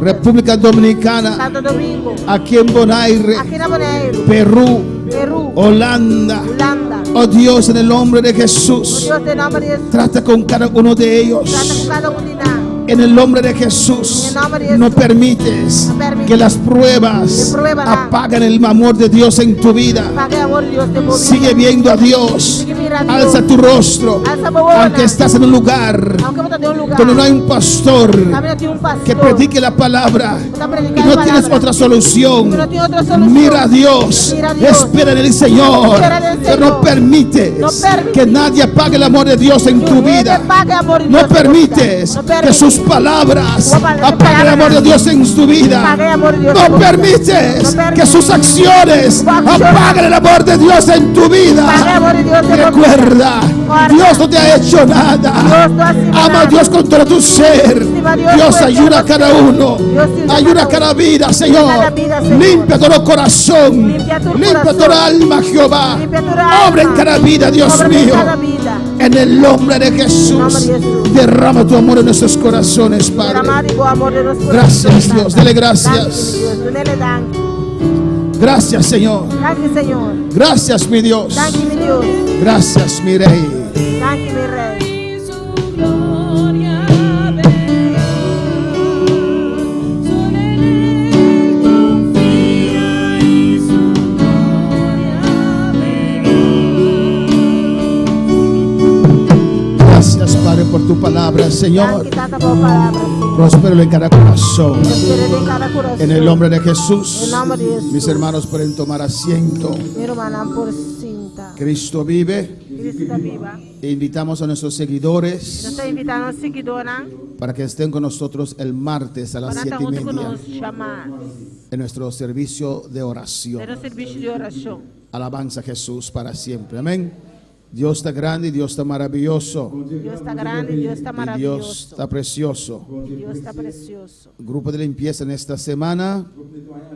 República Dominicana,
Santo Domingo,
aquí en Bonaire,
aquí en Bonaire,
Perú,
Perú,
Holanda.
Holanda.
Oh Dios, en el nombre de Jesús,
Dios, en nombre de Jesús,
trata con cada uno de ellos.
trata con cada unidad.
En el nombre de Jesús,
En el nombre de Jesús.
no permites
No permites
que las pruebas
que pruebas
apaguen el amor de Dios en tu vida.
Pague amor de Dios de tu vida.
Sigue viendo a Dios.
Sigue mirando a Dios.
Alza tu rostro.
Alza tu boca.
Aunque estás en un lugar
Aunque no te un lugar,
donde no hay un pastor
también tiene un pastor
que predique la palabra
Está
y
predicando
no
la
tienes
palabra.
otra solución,
Que no tiene otra solución.
mira a Dios.
Mira a Dios.
Espera en el Señor.
Espera en el
Que no
Señor.
permites
No permites
que nadie apague el amor de Dios en tu
Que
vida.
pague amor de Dios
No
en tu vida.
permites
No
que
permites.
sus palabras
No pague-
apaguen el amor de Dios en tu vida.
Pague amor de Dios en
No
tu vida.
permites
No
que
permites.
sus acciones
Sus acciones
apaguen el amor de Dios en tu vida.
Pague amor de Dios en tu vida.
Recuerda, Dios no te ha hecho nada.
Dios no ha sido
Ama a
nada.
Dios con todo tu ser.
Estima a Dios
Dios
con
ayuda a
todo
cada
ser.
uno.
Dios ayuda a
Ayuda a
cada
cada vida, Señor.
cada vida, Señor.
Limpia todo corazón.
Limpia tu
Limpia
corazón.
toda alma, Jehová.
Limpia tu alma.
Obra en cada vida, Dios
Obra en
mío.
cada vida.
En el nombre de
En el
Jesús.
nombre de Jesús.
Derrama tu amor en nuestros corazones, Padre.
Derramar y amor de nuestros
Gracias,
corazones.
Dios. Dele gracias.
Gracias, Dios. Dele dank.
Gracias, Señor.
Gracias, Señor.
Gracias, mi Dios.
Dank mi Dios.
Gracias, mi Rey.
Dank mi Rey.
Y su gloria verá, solo en Él confía y su gloria verá.
Gracias, Padre, por tu palabra, Señor.
Dank tanta por palabra, Señor.
Prospéralo en cada corazón.
Prospéralo en cada corazón.
En el nombre de Jesús.
En el nombre de Jesús.
Mis hermanos pueden tomar asiento.
Mi hermana por cinta.
Cristo vive.
Vive Cristo da viva.
E invitamos a nuestros seguidores
Nós estamos invitando os seguidores
para que estén con nosotros el martes a las
para
7
estar
y
junto
media
conosco, chamar.
en nuestro servicio de oración.
Era o serviço de oração.
Alabanza a Jesús para siempre. Amén. Dios está grande y Dios está maravilloso.
Deus está grande, Deus está
Y Dios
maravilhoso.
está precioso.
Deus está precioso.
Grupo de limpieza en esta semana